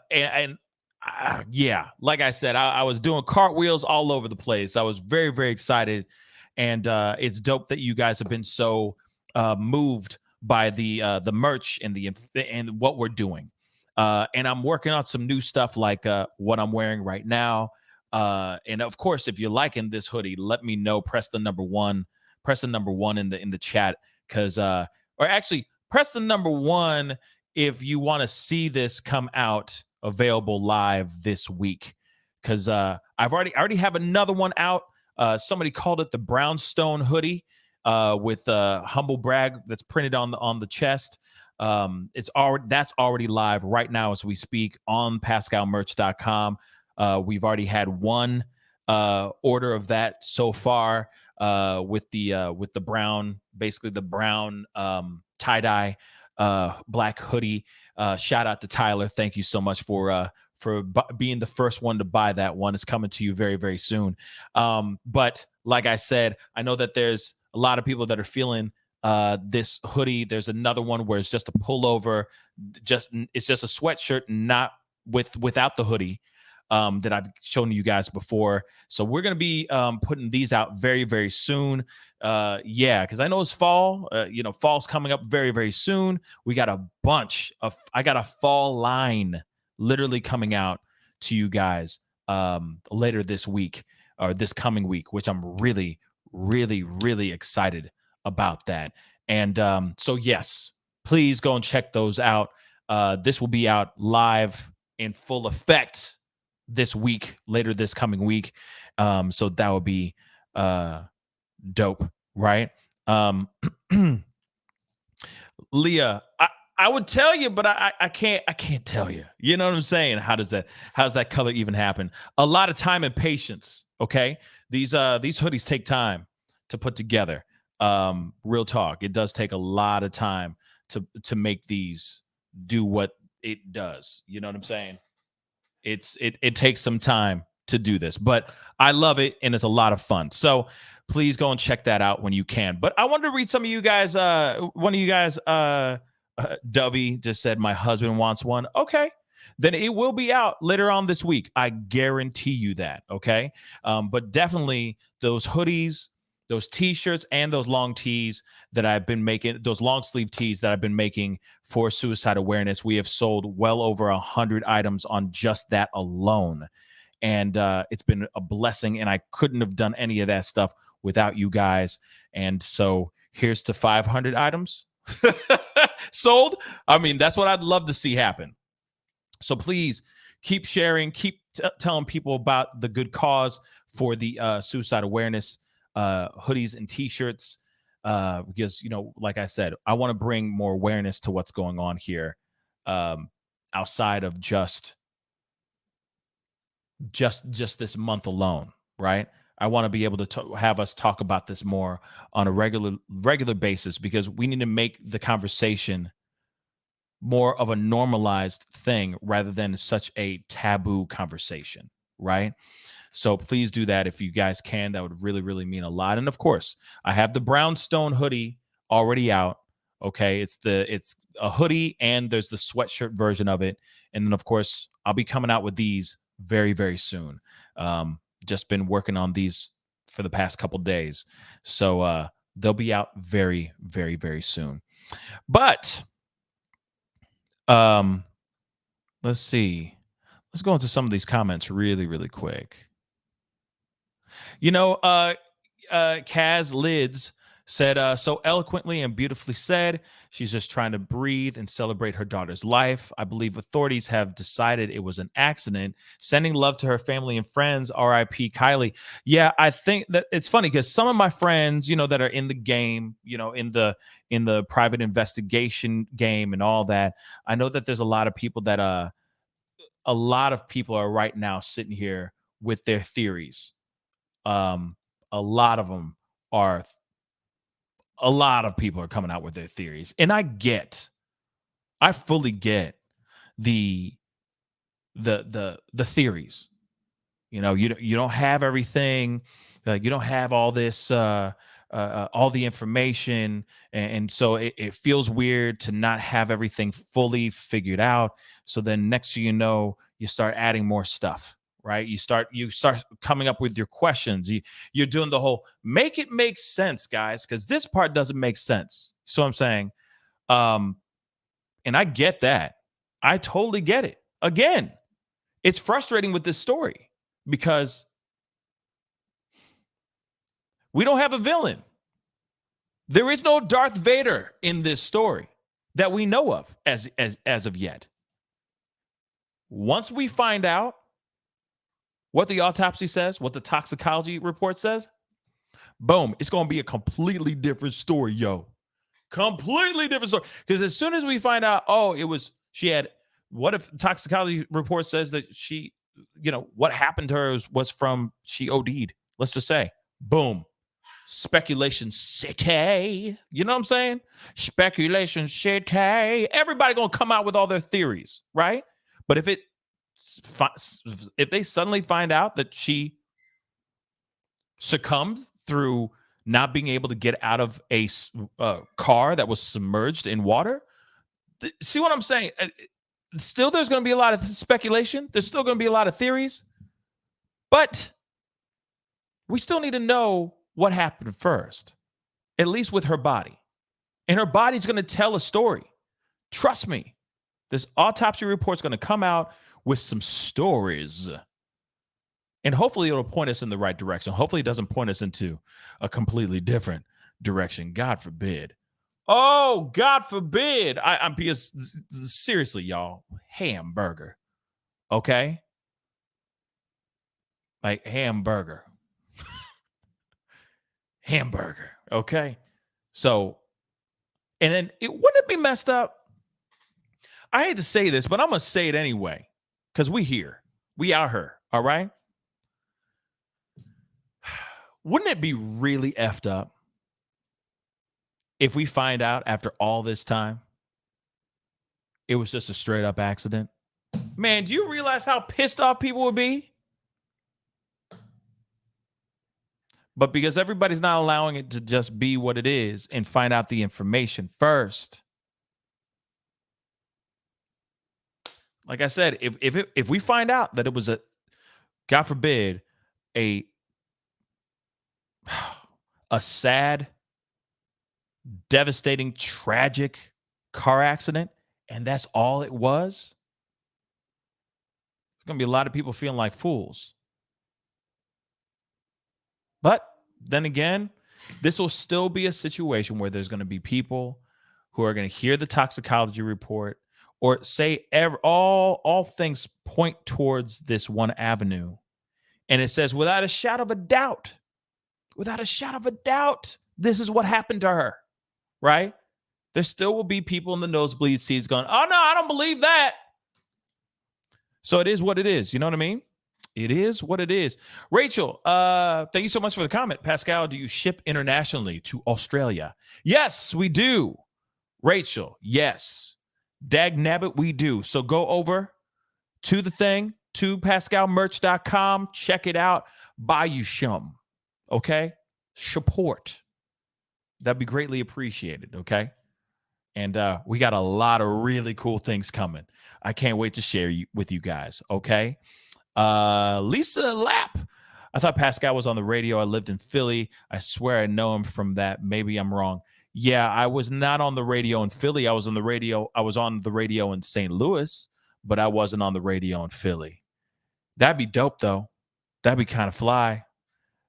like I said, I was doing cartwheels all over the place. I was very very excited, and it's dope that you guys have been so moved by the merch and what we're doing. And I'm working on some new stuff like what I'm wearing right now. And of course, if you're liking this hoodie, let me know. Press the number one. Press the number one in the chat, because or actually press the number one if you want to see this come out available live this week. Because I already have another one out. Somebody called it the brownstone hoodie, with humble brag that's printed on the chest. That's already live right now as we speak on pascalmerch.com. We've already had one order of that so far, with the brown, basically the brown tie-dye black hoodie. Shout out to Tyler. Thank you so much for being the first one to buy that one. It's coming to you very, very soon. But like I said, I know that there's a lot of people that are feeling this hoodie. There's another one where it's just a pullover, it's just a sweatshirt, not without the hoodie, that I've shown you guys before. So we're gonna be putting these out very, very soon. Yeah, because I know it's fall. Fall's coming up very, very soon. We got I got a fall line literally coming out to you guys later this week, or this coming week, which I'm really, really, really excited about that. And so yes, please go and check those out. This will be out live in full effect this week, later this coming week. So that would be dope, right? Leah, I would tell you, but I can't tell you. You know what I'm saying? How does that color even happen? A lot of time and patience. Okay, these hoodies take time to put together. Real talk, it does take a lot of time to make these do what it does. You know what I'm saying? It takes some time to do this, but I love it and it's a lot of fun. So please go and check that out when you can. But I wanted to read some of you guys. One of you guys, Dovey, just said my husband wants one. Okay, then it will be out later on this week. I guarantee you that. Okay, but definitely those hoodies, those t-shirts, and those long tees that I've been making, those long sleeve tees that I've been making for suicide awareness. We have sold well over 100 items on just that alone. And it's been a blessing, and I couldn't have done any of that stuff without you guys. And so here's to 500 items sold. I mean, that's what I'd love to see happen. So please keep sharing, keep telling people about the good cause for the suicide awareness hoodies and t-shirts, because like I said, I want to bring more awareness to what's going on here, outside of just this month alone, right? I want to be able to have us talk about this more on a regular basis, because we need to make the conversation more of a normalized thing rather than such a taboo conversation, right? So please do that if you guys can. That would really, really mean a lot. And of course, I have the brownstone hoodie already out. Okay, it's a hoodie and there's the sweatshirt version of it, and then of course I'll be coming out with these very, very soon. Just been working on these for the past couple days, so they'll be out very, very, very soon. But let's see. Let's go into some of these comments really, really quick. Kaz Lids said, so eloquently and beautifully said, she's just trying to breathe and celebrate her daughter's life. I believe authorities have decided it was an accident. Sending love to her family and friends. R.I.P. Kylie. Yeah, I think that it's funny because some of my friends, that are in the game, in the private investigation game and all that, I know that there's a lot of people that a lot of people are right now sitting here with their theories. A lot of them are. A lot of people are coming out with their theories, and I fully get the theories. You don't have everything, like you don't have all this, all the information, and so it feels weird to not have everything fully figured out. So then, next thing you know, you start adding more stuff. Right, you start coming up with your questions. You're doing the whole make it make sense, guys, because this part doesn't make sense. So I'm saying, and I get that. I totally get it. Again, it's frustrating with this story because we don't have a villain. There is no Darth Vader in this story that we know of as of yet. Once we find out what the autopsy says, what the toxicology report says, boom, it's going to be a completely different story, yo. Completely different story. Because as soon as we find out, what if the toxicology report says that she, what happened to her was from she OD'd, let's just say, boom, speculation city. You know what I'm saying? Speculation city. Everybody going to come out with all their theories, right? But if they suddenly find out that she succumbed through not being able to get out of a car that was submerged in water, see what I'm saying? Still, there's going to be a lot of speculation. There's still going to be a lot of theories. But we still need to know what happened first, at least with her body. And her body's going to tell a story. Trust me, this autopsy report's going to come out with some stories. And hopefully it'll point us in the right direction. Hopefully it doesn't point us into a completely different direction. God forbid. Oh, God forbid. I'm because seriously, y'all, hamburger. Okay? Like hamburger. Hamburger. Okay? So, and then wouldn't it be messed up? I hate to say this, but I'm going to say it anyway. Because we here. We out here. All right? Wouldn't it be really effed up if we find out after all this time it was just a straight up accident? Man, do you realize how pissed off people would be? But because everybody's not allowing it to just be what it is and find out the information first. Like I said, if we find out that it was God forbid, a sad, devastating, tragic car accident, and that's all it was, there's going to be a lot of people feeling like fools. But then again, this will still be a situation where there's going to be people who are going to hear the toxicology report or say all things point towards this one avenue. And it says, without a shadow of a doubt, this is what happened to her, right? There still will be people in the nosebleed seats going, oh, no, I don't believe that. So it is what it is. You know what I mean? It is what it is. Rachel, thank you so much for the comment. Pascal, do you ship internationally to Australia? Yes, we do. Rachel, yes. Dag nabbit, we do. So go over to the thing, to pascalmerch.com. Check it out. Buy you some. Okay? Support. That'd be greatly appreciated, okay? And we got a lot of really cool things coming. I can't wait to share with you guys, okay? Lisa Lapp. I thought Pascal was on the radio. I lived in Philly. I swear I know him from that. Maybe I'm wrong. Yeah, I was not on the radio in Philly. I was on the radio in St. Louis, but I wasn't on the radio in Philly. That'd be dope, though. That'd be kind of fly.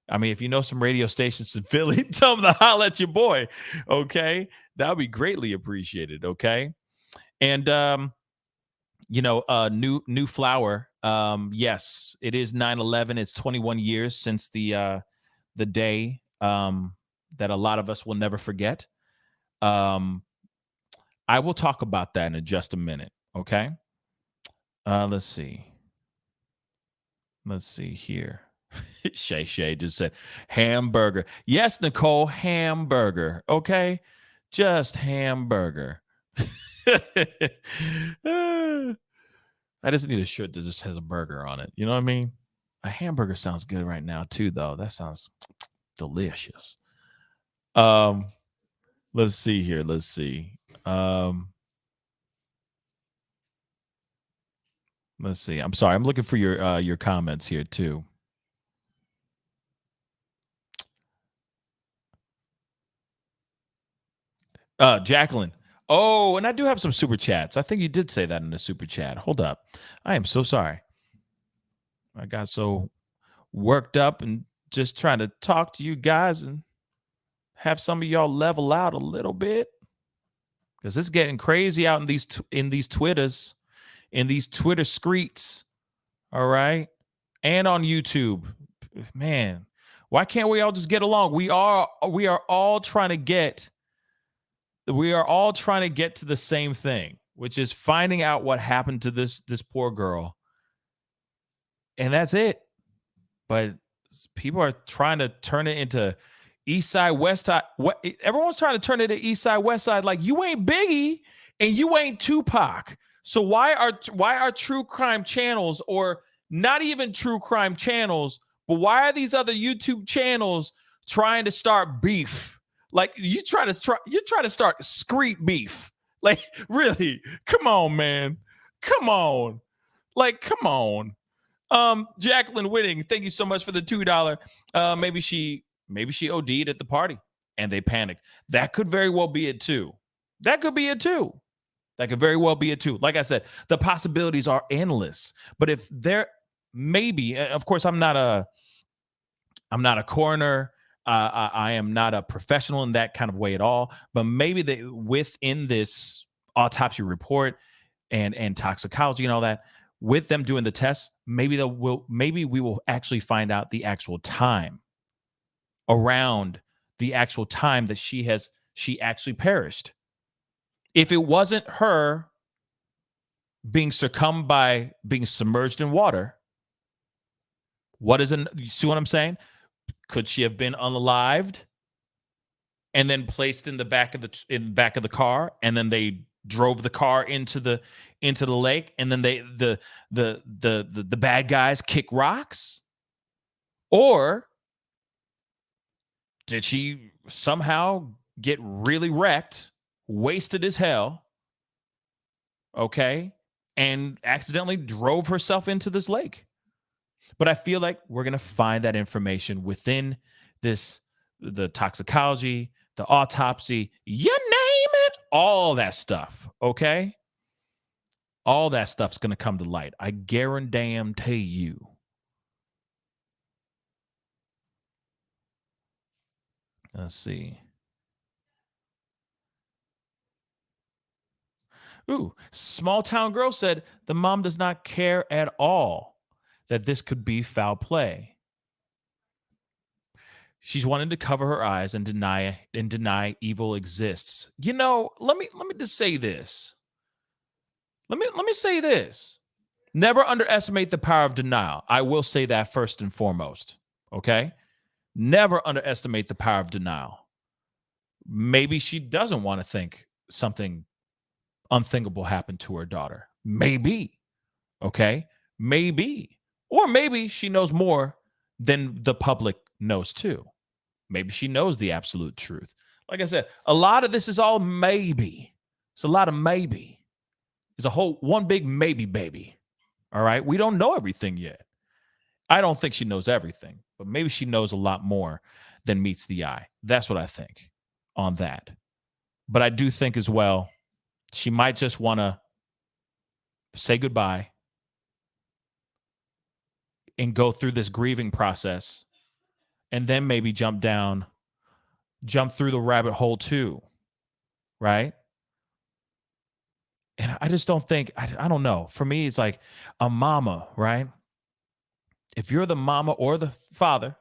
I mean, if you know some radio stations in Philly, tell them to holler at your boy, okay? That would be greatly appreciated, okay? And new flower. Yes, it is 9/11. It's 21 years since the day that a lot of us will never forget. I will talk about that in just a minute, okay? Let's see here. Shay just said hamburger. Yes, Nicole, hamburger. Okay, just hamburger. I just need a shirt that just has a burger on it. You know what I mean? A hamburger sounds good right now too, though. That sounds delicious. Let's see here. Let's see. Let's see. I'm sorry. I'm looking for your comments here too. Jacqueline. Oh, and I do have some super chats. I think you did say that in the super chat. Hold up. I am so sorry. I got so worked up and just trying to talk to you guys and have some of y'all level out a little bit, because it's getting crazy out in these Twitters, in these Twitter streets. All right. And on YouTube. Man, why can't we all just get along? We are all trying to get to the same thing, which is finding out what happened to this poor girl. And that's it. But people are trying to turn it into East Side, West Side. Everyone's trying to turn it to East Side, West Side. Like, you ain't Biggie and you ain't Tupac. So why are true crime channels, or not even true crime channels, but why are these other YouTube channels trying to start beef? Like, you try to start street beef. Like, really? Come on, man. Come on. Like, come on. Jacqueline Whitting, thank you so much for the $2. Maybe she OD'd at the party and they panicked. That could very well be it too. That could very well be it too. Like I said, the possibilities are endless. But if there maybe, of course, I'm not a coroner. I am not a professional in that kind of way at all. But maybe within this autopsy report and toxicology and all that, with them doing the tests, maybe we will actually find out the actual time around the actual time that she actually perished. If it wasn't her being succumbed by being submerged in water, you see what I'm saying? Could she have been unalived and then placed in the back of the car, and then they drove the car into the lake, and then the bad guys kick rocks? Or did she somehow get really wrecked, wasted as hell, okay, and accidentally drove herself into this lake? But I feel like we're going to find that information within the toxicology, the autopsy, you name it, all that stuff, okay? All that stuff's going to come to light. I guarantee you. Let's see. Ooh, small town girl said the mom does not care at all that this could be foul play. She's wanting to cover her eyes and deny evil exists. You know, let me just say this. Let me say this. Never underestimate the power of denial. I will say that first and foremost. Okay? Never underestimate the power of denial. Maybe she doesn't want to think something unthinkable happened to her daughter. Maybe. Okay? Maybe. Or maybe she knows more than the public knows too. Maybe she knows the absolute truth. like I said, a lot of this is all maybe. It's a lot of maybe. It's a whole one big maybe baby. All right. We don't know everything yet. I don't think she knows everything, but maybe she knows a lot more than meets the eye. That's what I think on that. But I do think as well, she might just want to say goodbye and go through this grieving process and then maybe jump through the rabbit hole too. Right. And I just don't think, I don't know. For me, it's like a mama, right? If you're the mama or the father,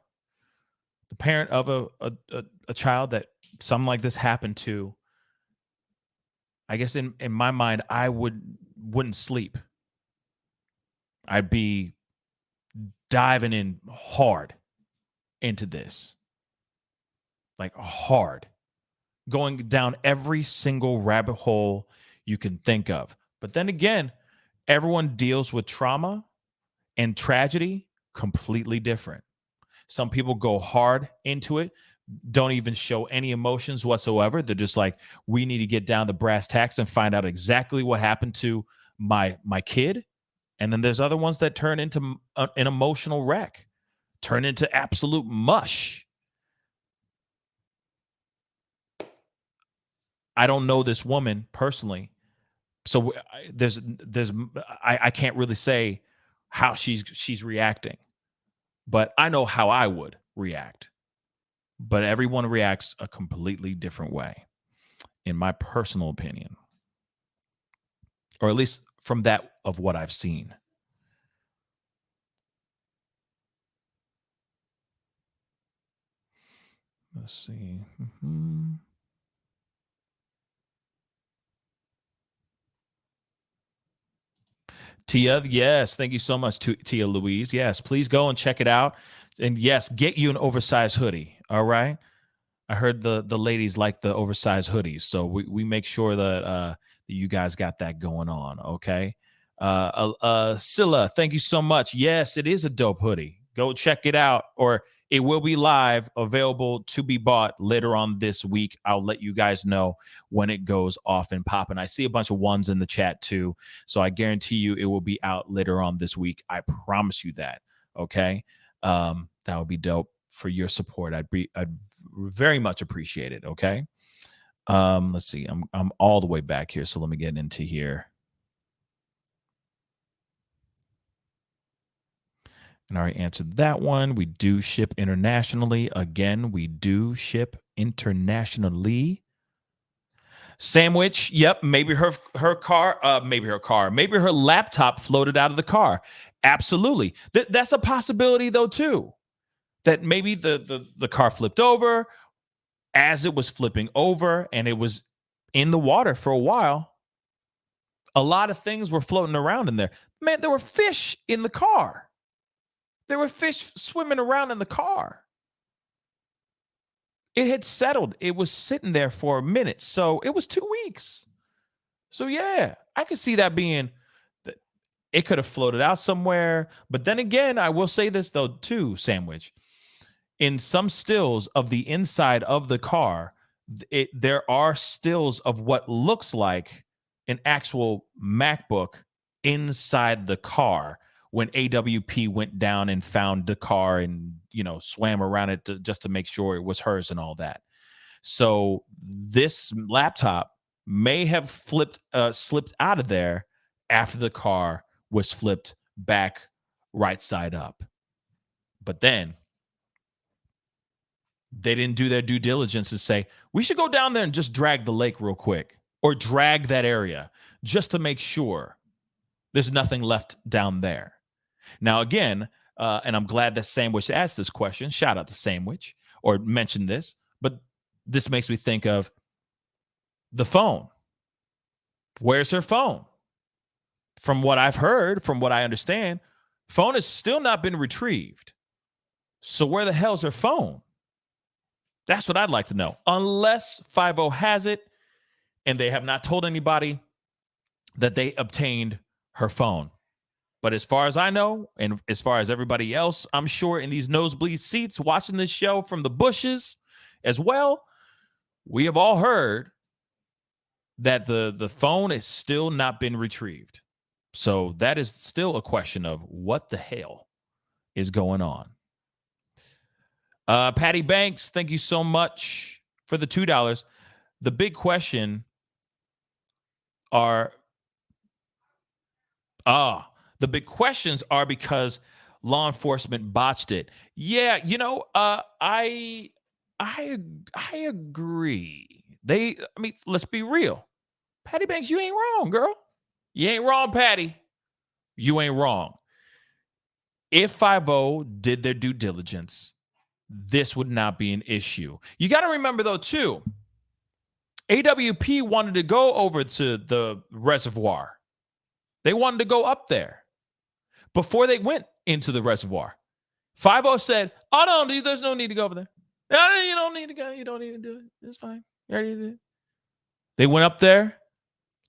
the parent of a child that something like this happened to, I guess in my mind, I wouldn't sleep. I'd be diving in hard into this. Like hard. Going down every single rabbit hole you can think of. But then again, everyone deals with trauma and tragedy completely different. Some people go hard into it, don't even show any emotions whatsoever. They're just like, we need to get down to brass tacks and find out exactly what happened to my kid. And then there's other ones that turn into an emotional wreck, turn into absolute mush. I don't know this woman personally, so I can't really say how she's reacting, but I know how I would react. But everyone reacts a completely different way, in my personal opinion, or at least from that of what I've seen. Let's see. Tia, yes, thank you so much, Tia Louise. Yes, please go and check it out. And yes, get you an oversized hoodie. All right. I heard the ladies like the oversized hoodies, so we make sure that you guys got that going on. Okay. Scylla, thank you so much. Yes, it is a dope hoodie. Go check it out, or it will be live, available to be bought later on this week. I'll let you guys know when it goes off and popping. I see a bunch of ones in the chat too, so I guarantee you it will be out later on this week. I promise you that. Okay, that would be dope for your support. I'd very much appreciate it. Okay, let's see. I'm all the way back here, so let me get into here. And I already answered that one. We do ship internationally. Again, we do ship internationally. Sandwich, yep. Maybe her laptop floated out of the car. Absolutely. That's a possibility though too. That maybe the car flipped over. As it was flipping over and it was in the water for a while, a lot of things were floating around in there. Man, there were fish in the car. There were fish swimming around in the car. It had settled. It was sitting there for a minute. So it was 2 weeks. So yeah, I could see that being, it could have floated out somewhere. But then again, I will say this though too, Sandwich. In some stills of the inside of the car, there are stills of what looks like an actual MacBook inside the car when AWP went down and found the car and, swam around it just to make sure it was hers and all that. So this laptop may have slipped out of there after the car was flipped back right side up. But then they didn't do their due diligence and say, we should go down there and just drag the lake real quick, or drag that area just to make sure there's nothing left down there. Now, again, and I'm glad that Sandwich asked this question. Shout out to Sandwich, or mentioned this, but this makes me think of the phone. Where's her phone? From what I've heard, from what I understand, phone has still not been retrieved. So where the hell's her phone? That's what I'd like to know. Unless 50 has it and they have not told anybody that they obtained her phone. But as far as I know, and as far as everybody else, I'm sure in these nosebleed seats watching this show from the bushes as well, We have all heard that the phone has still not been retrieved. So that is still a question of what the hell is going on. Patty Banks, thank you so much for the $2. The big question are the big questions are because law enforcement botched it. Yeah, I agree. Let's be real. Patty Banks, you ain't wrong, girl. You ain't wrong, Patty. You ain't wrong. If 50 did their due diligence, this would not be an issue. You got to remember, though, too, AWP wanted to go over to the reservoir. They wanted to go up there before they went into the reservoir. 50 said, oh, no, there's no need to go over there. No, you don't need to go. You don't need to do it. It's fine. You already did it. They went up there.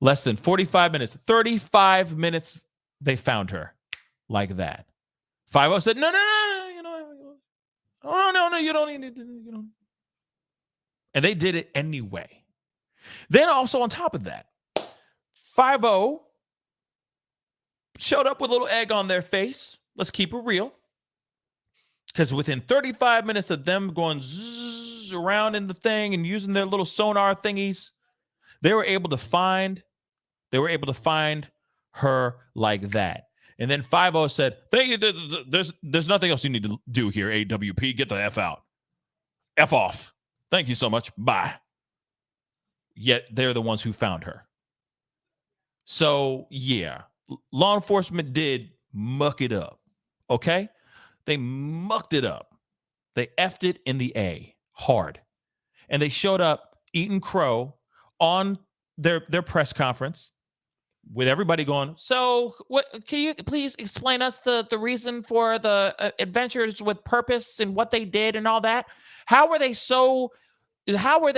Less than 45 minutes. 35 minutes, they found her like that. 50 said, no, you don't need to do it. And they did it anyway. Then also on top of that, 50 showed up with a little egg on their face. Let's keep it real. Because within 35 minutes of them going zzz around in the thing and using their little sonar thingies, they were able to find her like that. And then 50 said, thank you. There's nothing else you need to do here, AWP. Get the F out. F off. Thank you so much. Bye. Yet they're the ones who found her. So, yeah, law enforcement did muck it up. Okay? They mucked it up. They effed it in the A hard. And they showed up eating crow on their press conference with everybody going, so what? Can you please explain us the reason for the adventures with purpose and what they did and all that? How were they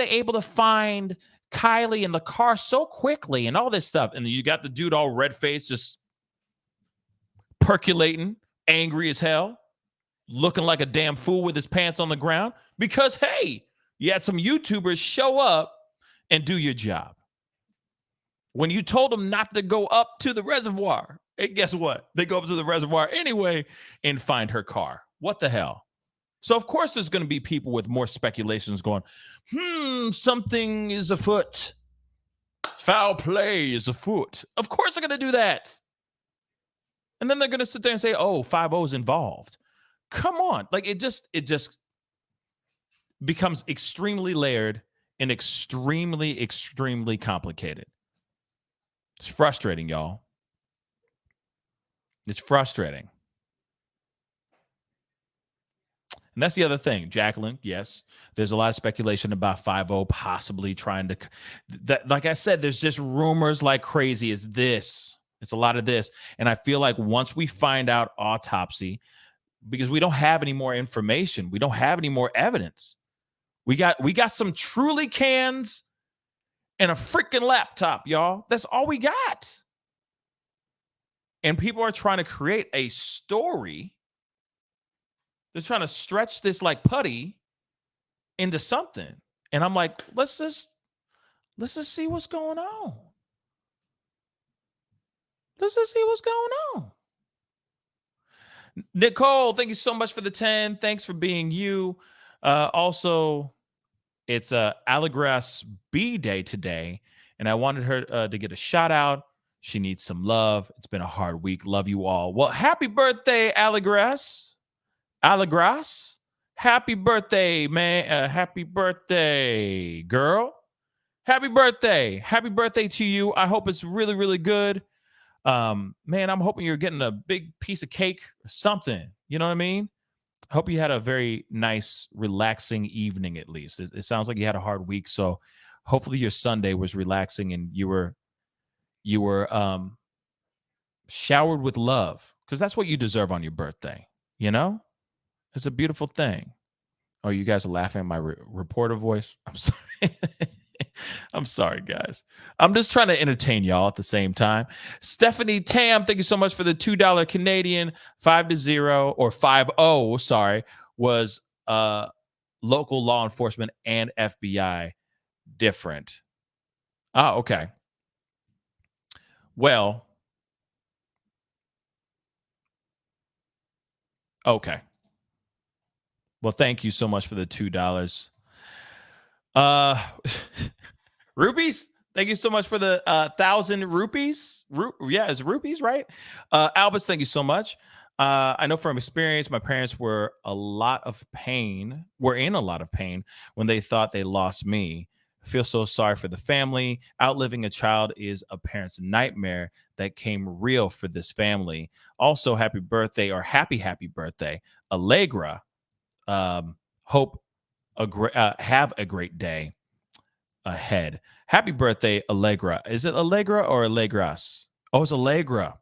able to find Kylie in the car so quickly and all this stuff? And you got the dude all red faced, just percolating, angry as hell, looking like a damn fool with his pants on the ground because, hey, you had some YouTubers show up and do your job. When you told them not to go up to the reservoir, and guess what? They go up to the reservoir anyway and find her car. What the hell? So, of course, there's going to be people with more speculations going, something is afoot. Foul play is afoot. Of course they're going to do that. And then they're going to sit there and say, oh, 50 is involved. Come on. Like, it just becomes extremely layered and extremely, extremely complicated. It's frustrating, y'all. It's frustrating. And that's the other thing. Jacqueline, yes, there's a lot of speculation about 50 possibly trying to... like I said, there's just rumors like crazy. It's a lot of this. And I feel like once we find out autopsy, because we don't have any more information, we don't have any more evidence. We got some Truly cans and a freaking laptop, y'all. That's all we got. And people are trying to create a story. They're trying to stretch this like putty into something. And I'm like, let's just see what's going on. Let's just see what's going on. Nicole, thank you so much for the 10. Thanks for being you. Also, it's Allegrass B Day today, and I wanted her to get a shout out. She needs some love. It's been a hard week. Love you all. Well, happy birthday, Allegrass. Allegrass. Happy birthday, man. Happy birthday, girl. Happy birthday. Happy birthday to you. I hope it's really, really good. Man, I'm hoping you're getting a big piece of cake or something. You know what I mean? I hope you had a very nice, relaxing evening, at least. It sounds like you had a hard week, so hopefully your Sunday was relaxing and you were showered with love, because that's what you deserve on your birthday. You know, it's a beautiful thing. Oh, you guys are laughing at my reporter voice. I'm sorry. I'm sorry, guys. I'm just trying to entertain y'all at the same time. Stephanie Tam, thank you so much for the $2 Canadian. 50 or 50, sorry, was local law enforcement and FBI different. Ah, okay. Well, okay. Well, thank you so much for the $2. Uh Rupees? Thank you so much for the 1,000 rupees. Yeah, it's rupees, right? Albus, thank you so much. I know from experience, my parents were in a lot of pain when they thought they lost me. I feel so sorry for the family. Outliving a child is a parent's nightmare that came real for this family. Also, happy birthday or happy birthday, Allegra. Hope have a great day ahead. Happy birthday, Allegra. Is it Allegra or Allegras? Oh, it's Allegra.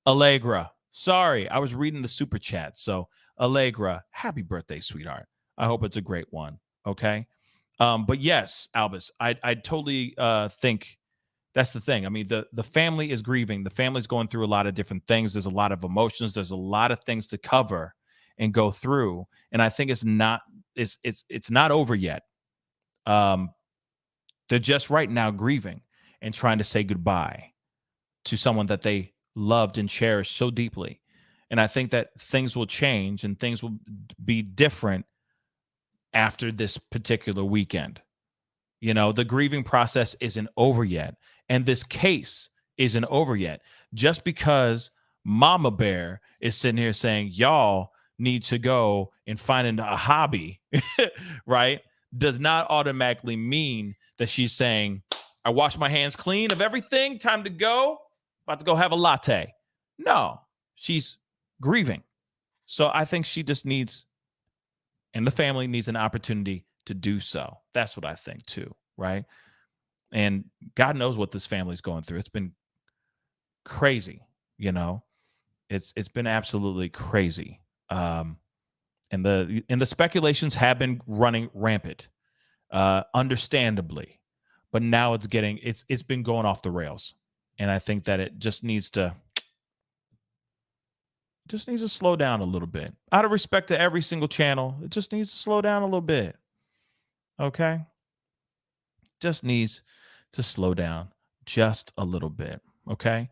Allegra. Sorry, I was reading the super chat. So, Allegra, happy birthday, sweetheart. I hope it's a great one. Okay. But yes, Albus, I totally think that's the thing. I mean, the family is grieving. The family's going through a lot of different things. There's a lot of emotions. There's a lot of things to cover and go through. And I think it's not over yet. They're just right now grieving and trying to say goodbye to someone that they loved and cherished so deeply. And I think that things will change and things will be different after this particular weekend. You know, the grieving process isn't over yet. And this case isn't over yet. Just because Mama Bear is sitting here saying, y'all need to go and find a hobby, right? Does not automatically mean that she's saying, I wash my hands clean of everything, time to go, about to go have a latte. No, she's grieving. So I think she just needs, and the family needs an opportunity to do so. That's what I think too, right? And God knows what this family's going through. It's been crazy, you know. It's been absolutely crazy. And the speculations have been running rampant, understandably, but now it's been going off the rails, and I think that it just needs to slow down a little bit. Out of respect to every single channel, it just needs to slow down a little bit. Okay, just needs to slow down just a little bit. Okay.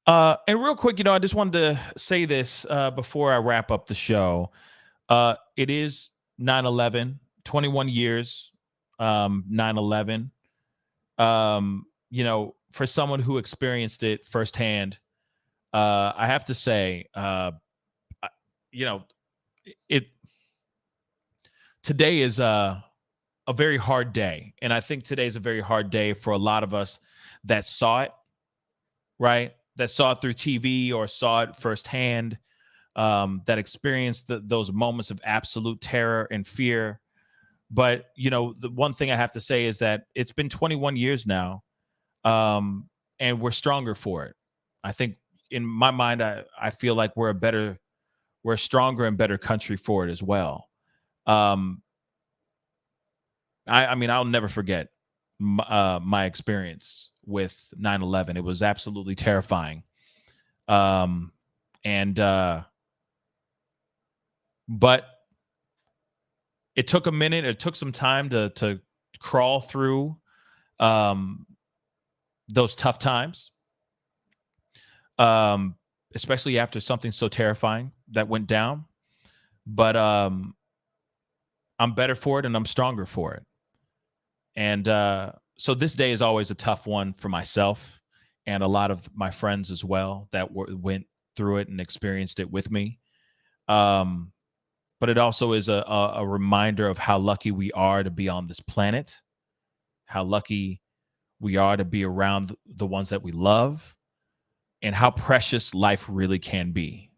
And real quick, I just wanted to say this before I wrap up the show. It is 9/11, 21 years, 9/11. For someone who experienced it firsthand, I have to say, it today is a very hard day. And I think today is a very hard day for a lot of us that saw it, right? That saw it through TV or saw it firsthand, that experienced those moments of absolute terror and fear. But, the one thing I have to say is that it's been 21 years now, and we're stronger for it. I think in my mind, I feel like we're a stronger and better country for it as well. I mean, I'll never forget my experience with 9/11. It was absolutely terrifying. But it took a minute. It took some time to crawl through those tough times, especially after something so terrifying that went down. But I'm better for it, and I'm stronger for it. And so this day is always a tough one for myself and a lot of my friends as well that went through it and experienced it with me. But it also is a reminder of how lucky we are to be on this planet, how lucky we are to be around the ones that we love, and how precious life really can be.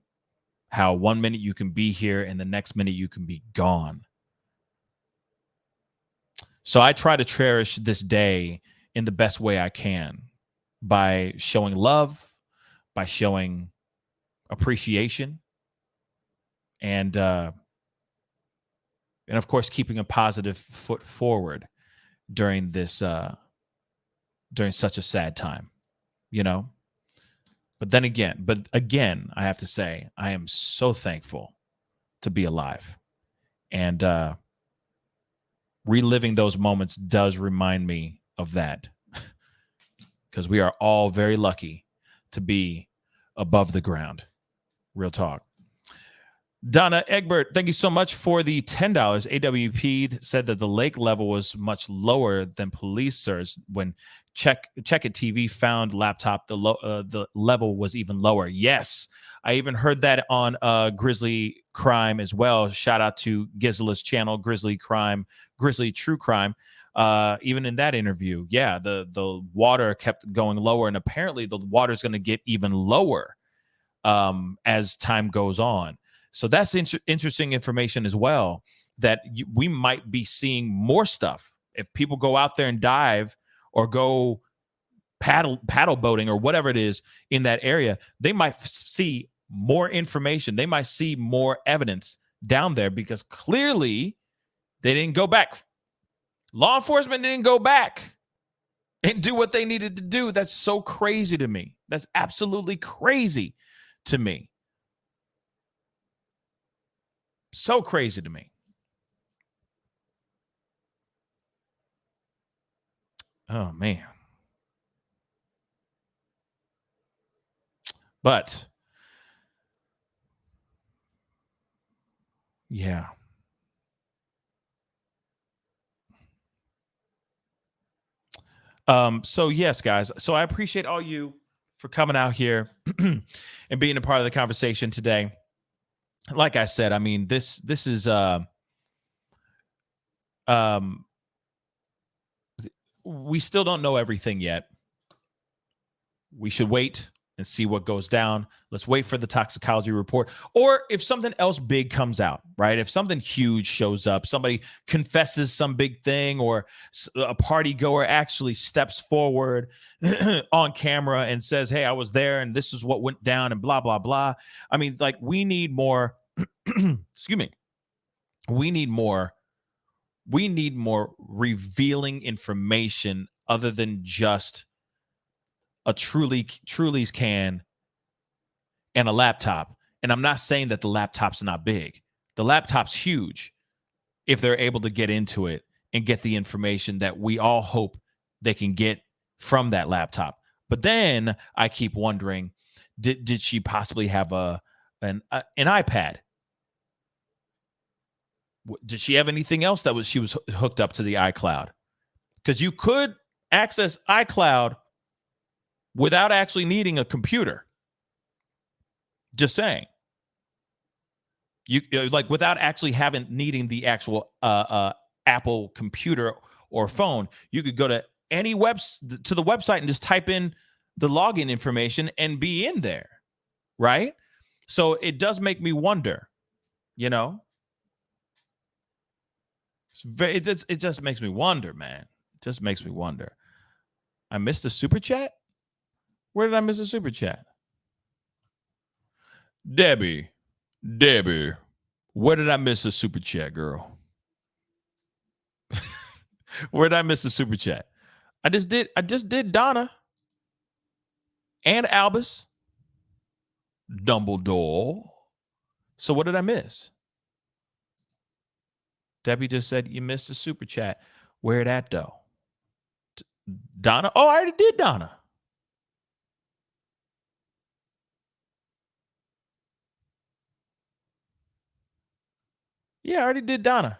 How 1 minute you can be here and the next minute you can be gone. So I try to cherish this day in the best way I can by showing love, by showing appreciation, and of course keeping a positive foot forward during this during such a sad time, But again, I have to say I am so thankful to be alive, and reliving those moments does remind me of that, because we are all very lucky to be above the ground. Real talk. Donna Egbert, thank you so much for the $10. AWP said that the lake level was much lower than police search. When Check It TV found laptop, the level was even lower. Yes, I even heard that on Grizzly Crime as well. Shout out to Gizla's channel, Grizzly True Crime. Even in that interview, yeah, the water kept going lower, and apparently the water is going to get even lower as time goes on. So that's interesting information as well, that we might be seeing more stuff. If people go out there and dive or go paddle boating or whatever it is in that area, they might see more information. They might see more evidence down there, because clearly they didn't go back. Law enforcement didn't go back and do what they needed to do. That's so crazy to me. That's absolutely crazy to me. So crazy to me. Oh, man. But, yeah. So, yes, guys. So I appreciate all you for coming out here and being a part of the conversation today. Like I said, I mean, this is we still don't know everything yet. We should wait and see what goes down. Let's wait for the toxicology report. Or if something else big comes out, right? If something huge shows up, somebody confesses some big thing, or a party goer actually steps forward on camera and says, hey, I was there and this is what went down and blah, blah, blah. I mean, like, we need more, excuse me. We need more revealing information other than just a Truly's can and a laptop. And I'm not saying that the laptop's not big. The laptop's huge if they're able to get into it and get the information that we all hope they can get from that laptop. But then I keep wondering, did she possibly have an iPad? Did she have anything else that she was hooked up to the iCloud? Because you could access iCloud without actually needing a computer. Just saying. You like, without actually needing the actual Apple computer or phone, you could go to any to the website and just type in the login information and be in there, right? So it does make me wonder, you know. It just makes me wonder, man. It just makes me wonder. I missed a super chat. Where did I miss a super chat? Debbie, where did I miss a super chat, girl? Where did I miss a super chat? I just did Donna and Albus, Dumbledore. So what did I miss? Debbie just said you missed a super chat. Where that though? Donna? Oh, I already did Donna. Yeah, I already did Donna.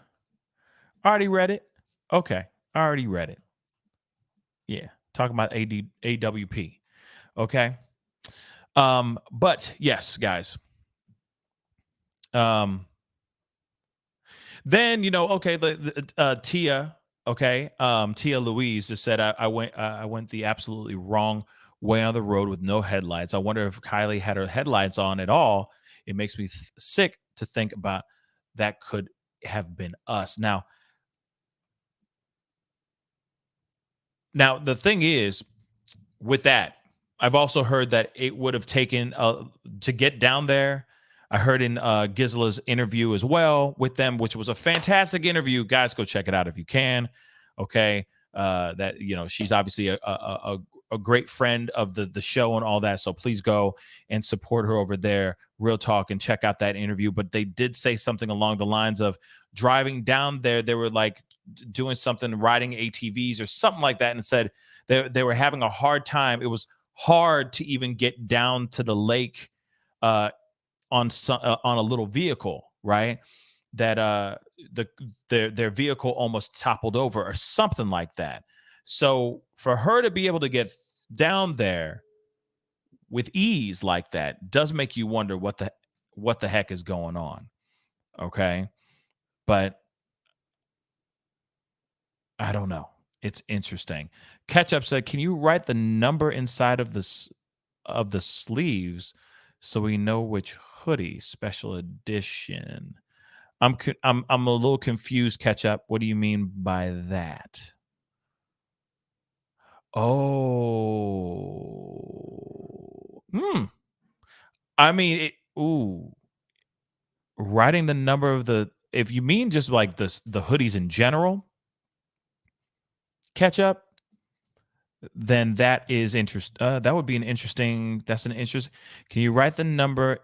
Already read it. Okay, I already read it. Yeah, talking about AWP. Okay. But yes, guys. Then, okay, the Tia, okay, Tia Louise just said I went the absolutely wrong way on the road with no headlights. I wonder if Kylie had her headlights on at all. It makes me sick to think about that could have been us. Now the thing is, with that, I've also heard that it would have taken to get down there. I heard in Gizla's interview as well with them, which was a fantastic interview. Guys, go check it out if you can. Okay, that she's obviously a a great friend of the show and all that. So please go and support her over there. Real talk, and check out that interview. But they did say something along the lines of driving down there, they were like doing something, riding ATVs or something like that, and said they were having a hard time. It was hard to even get down to the lake on a little vehicle, right? That their vehicle almost toppled over or something like that. So for her to be able to get down there with ease like that does make you wonder what the heck is going on. Okay. But I don't know. It's interesting. Ketchup said, "Can you write the number inside of the sleeves so we know which hoodie special edition?" I'm a little confused, Ketchup. What do you mean by that? Oh. I mean, writing the number of if you mean just like the hoodies in general, Ketchup, then that is that would be an interesting. That's an interest. Can you write the number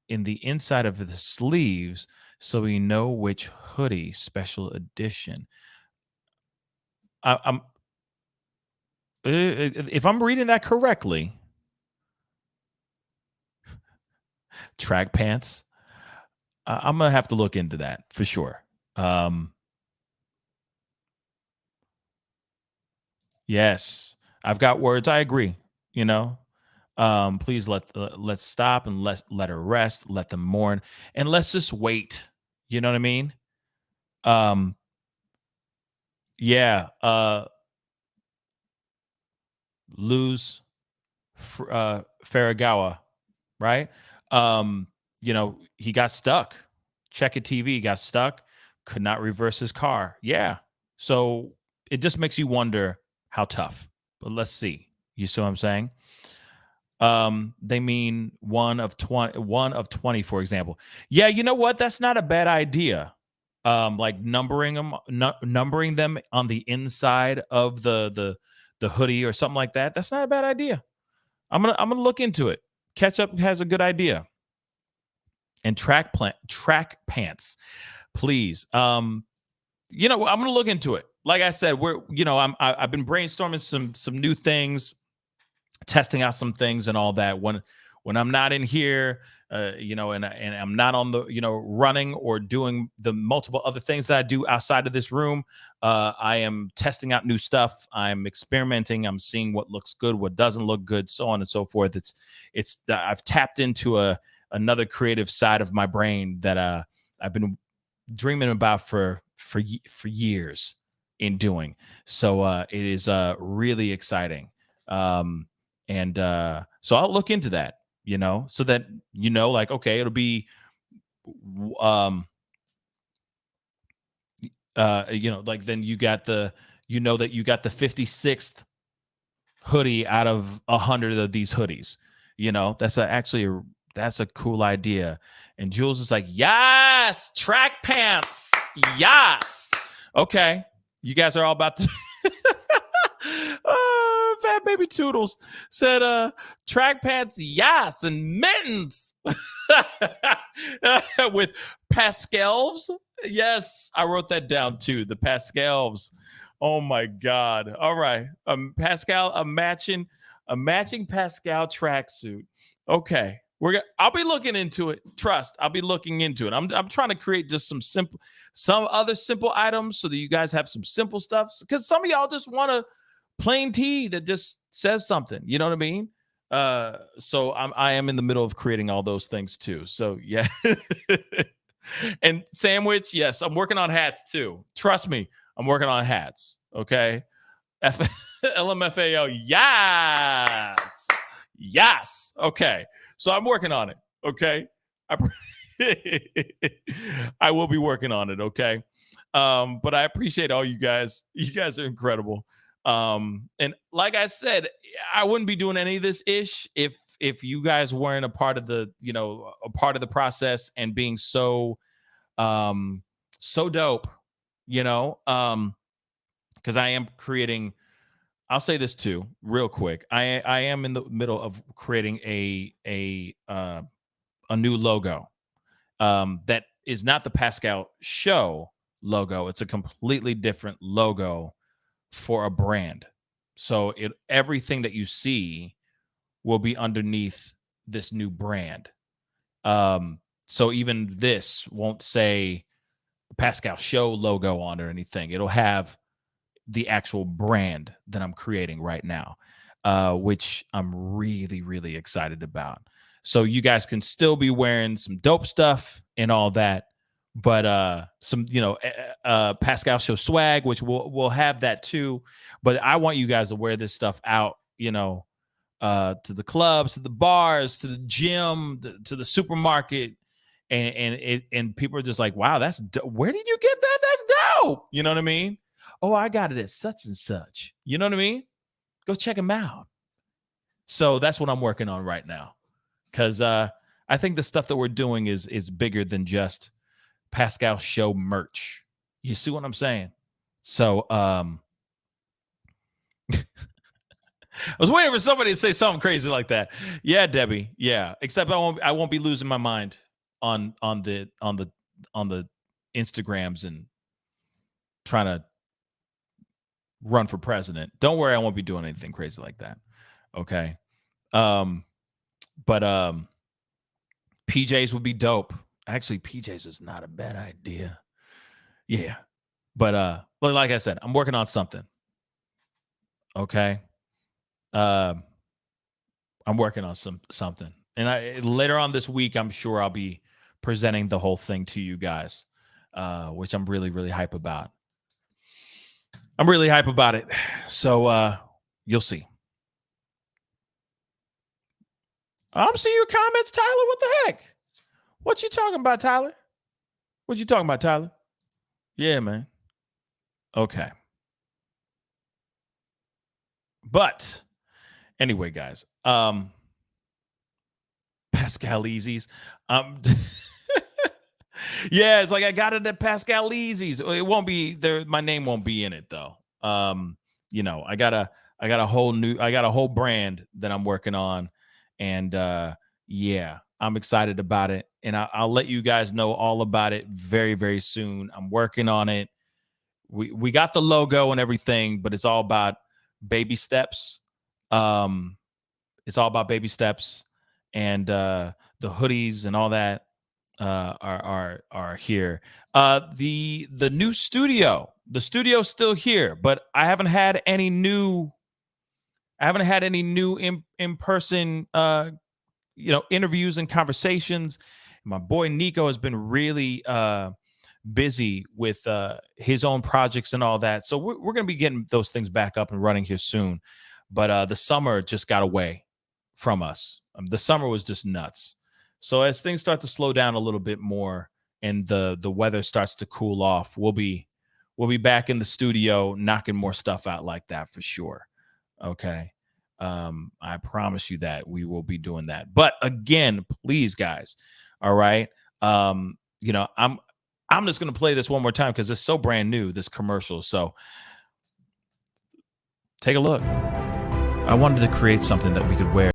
in the inside of the sleeves so we know which hoodie special edition? I'm if I'm reading that correctly, track pants. I'm gonna have to look into that for sure. Yes, I've got words. I agree. You know, please let's stop and let her rest. Let them mourn, and let's just wait. You know what I mean? Um, yeah. Lose Faragawa, right? He got stuck. Check It TV got stuck. Could not reverse his car. Yeah. So it just makes you wonder how tough. But let's see. You see what I'm saying? They mean one of 20, for example. Yeah, you know what? That's not a bad idea. Like numbering them on the inside of the hoodie or something like that. That's not a bad idea. I'm gonna look into it. Ketchup has a good idea. And track pants, please. I'm gonna look into it. Like I said, I've been brainstorming some new things, testing out some things and all that. When I'm not in here, and I'm not on the, running or doing the multiple other things that I do outside of this room, I am testing out new stuff. I'm experimenting. I'm seeing what looks good, what doesn't look good, so on and so forth. I've tapped into another creative side of my brain that I've been dreaming about for years in doing. So it is really exciting. So I'll look into that, so that, like, okay, it'll be, like then you got that you got the 56th hoodie out of 100 of these hoodies. That's a cool idea. And Jules is like, yes, track pants. Yes. Okay. You guys are all about to Fat Baby Toodles said track pants, yes, and mittens with Pascals. Yes, I wrote that down too. The Pascals. Oh my God. All right. Pascal, a matching Pascal tracksuit. Okay. I'll be looking into it. Trust, I'll be looking into it. I'm trying to create just some other simple items so that you guys have some simple stuff. Because some of y'all just want a plain tee that just says something. You know what I mean? So I am in the middle of creating all those things too. So yeah. And sandwich, yes, I'm working on hats too. Trust me, I'm working on hats. Okay. LMFAO, yes. Yes. Okay. So I'm working on it. Okay. I will be working on it. Okay. But I appreciate all you guys. You guys are incredible. And like I said, I wouldn't be doing any of this ish if you guys weren't a part of the process and being so dope, because I am creating I'll say this too, real quick. I am in the middle of creating a new logo that is not the Pascal Show logo. It's a completely different logo for a brand. So everything that you see will be underneath this new brand. So even this won't say Pascal Show logo on or anything. It'll have the actual brand that I'm creating right now, which I'm really, really excited about. So you guys can still be wearing some dope stuff and all that, but some, Pascal Show swag, which we'll have that too. But I want you guys to wear this stuff out, to the clubs, to the bars, to the gym, to the supermarket, and people are just like, wow, that's where did you get that? That's dope. You know what I mean? Oh, I got it at such and such. You know what I mean? Go check them out. So that's what I'm working on right now, because I think the stuff that we're doing is bigger than just Pascal Show merch. You see what I'm saying? So I was waiting for somebody to say something crazy like that. Yeah, Debbie. Yeah, except I won't be losing my mind on the Instagrams and trying to run for president. Don't worry, I won't be doing anything crazy like that. Okay. But PJs would be dope. Actually, PJs is not a bad idea. Yeah. But like I said, I'm working on something. Okay. I'm working on something. And later on this week, I'm sure I'll be presenting the whole thing to you guys, which I'm really, really hype about. I'm really hype about it. So you'll see. I'm seeing your comments, Tyler. What the heck? What you talking about, Tyler? What you talking about, Tyler? Yeah, man. Okay. But anyway, guys, Pascal Easy's. Yeah, it's like I got it at Pascal Easy's. It won't be there. My name won't be in it though. I got a whole brand that I'm working on, and yeah, I'm excited about it, and I'll let you guys know all about it very, very soon. I'm working on it. We got the logo and everything, but it's all about baby steps. It's all about baby steps, and the hoodies and all that are here. The new studio, the studio's still here, but I haven't had any new in person interviews and conversations. My boy Nico has been really busy with his own projects and all that, so we're going to be getting those things back up and running here soon. But the summer just got away from us. The summer was just nuts. So as things start to slow down a little bit more and the weather starts to cool off, we'll be back in the studio knocking more stuff out like that for sure. Okay. I promise you that we will be doing that. But again, please, guys, all right. I'm just gonna play this one more time because it's so brand new, this commercial. So take a look. I wanted to create something that we could wear.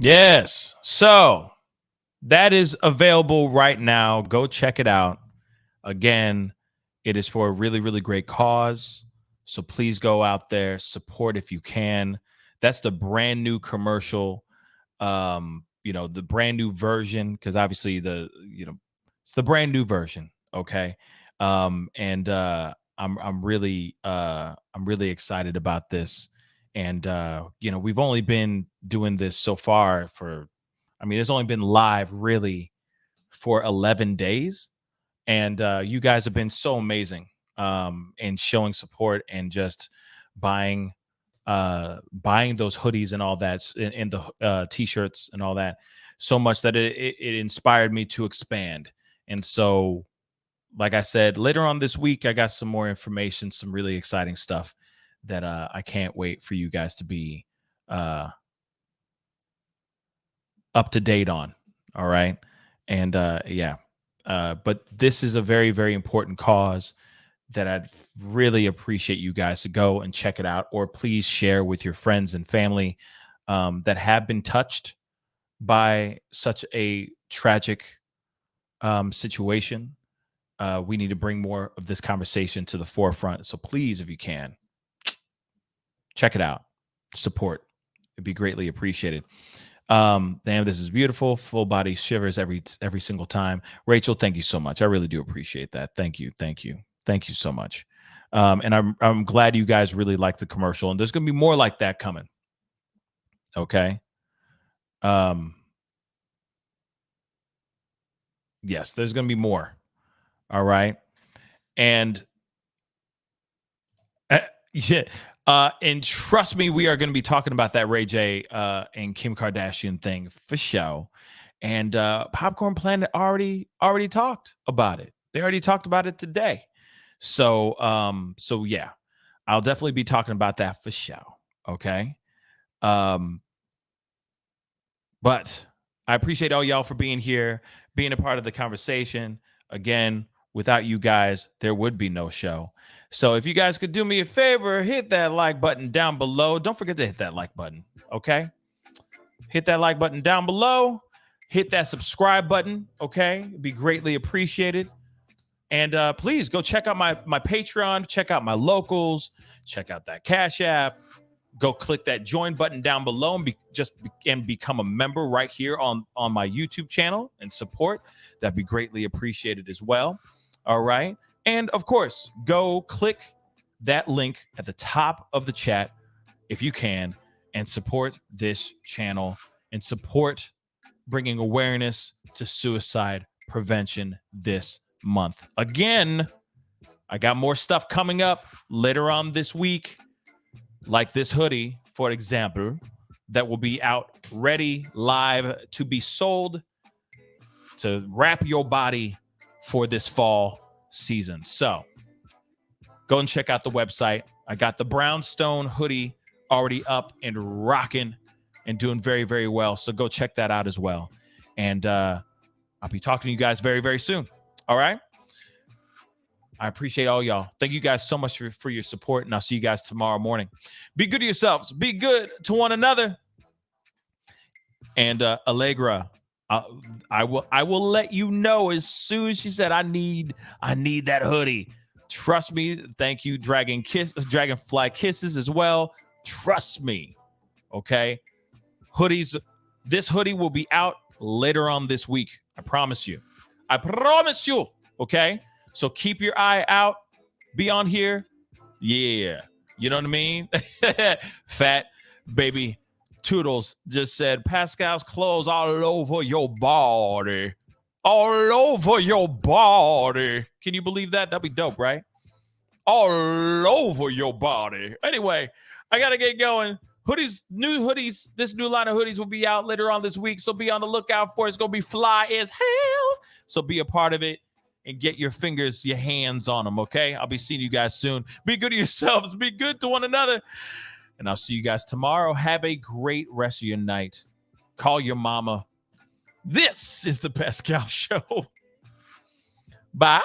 Yes. So that is available right now. Go check it out. Again, it is for a really, really great cause. So please go out there, support if you can. That's the brand new commercial. The brand new version, because obviously it's the brand new version. Okay. I'm really excited about this. And we've only been doing this so far it's only been live really for 11 days. And you guys have been so amazing in showing support and just buying those hoodies and all that, and the t-shirts and all that, so much that it inspired me to expand. And so, like I said, later on this week, I got some more information, some really exciting stuff that I can't wait for you guys to be up to date on. All right. And but this is a very, very important cause that I'd really appreciate you guys to go and check it out, or please share with your friends and family that have been touched by such a tragic situation. We need to bring more of this conversation to the forefront. So please, if you can, check it out. Support. It'd be greatly appreciated. Damn, this is beautiful. Full body shivers every single time. Rachel, thank you so much. I really do appreciate that. Thank you so much. And I'm glad you guys really like the commercial, and there's gonna be more like that coming. Okay. Yes, there's gonna be more. All right. And yeah. And trust me, we are going to be talking about that Ray J and Kim Kardashian thing for show. And Popcorn Planet already talked about it. They already talked about it today. So yeah, I'll definitely be talking about that for show. Okay. But I appreciate all y'all for being here, being a part of the conversation. Again, without you guys, there would be no show. So if you guys could do me a favor, hit that like button down below. Don't forget to hit that like button, okay? Hit that like button down below. Hit that subscribe button, okay? It'd be greatly appreciated. And please go check out my Patreon. Check out my locals. Check out that Cash App. Go click that join button down below and become a member right here on my YouTube channel and support. That'd be greatly appreciated as well. All right. And of course, go click that link at the top of the chat if you can, and support this channel and support bringing awareness to suicide prevention this month. Again, I got more stuff coming up later on this week, like this hoodie, for example, that will be out ready live to be sold to wrap your body for this fall season. So go and check out the website. I got the brownstone hoodie already up and rocking and doing very, very well. So go check that out as well. And I'll be talking to you guys very, very soon. All right. I appreciate all y'all. Thank you guys so much for your support. And I'll see you guys tomorrow morning. Be good to yourselves. Be good to one another. And Allegra, I will let you know as soon as she said I need that hoodie. Trust me. Thank you, Dragonfly Kisses as well. Trust me. Okay. Hoodies. This hoodie will be out later on this week. I promise you. Okay. So keep your eye out. Be on here. Yeah. You know what I mean? Fat baby Toodles just said, Pascal's clothes all over your body. All over your body. Can you believe that? That'd be dope, right? All over your body. Anyway, I got to get going. New hoodies. This new line of hoodies will be out later on this week. So be on the lookout for it. It's going to be fly as hell. So be a part of it and get your hands on them, okay? I'll be seeing you guys soon. Be good to yourselves. Be good to one another. And I'll see you guys tomorrow. Have a great rest of your night. Call your mama. This is the Pascal Show. Bye.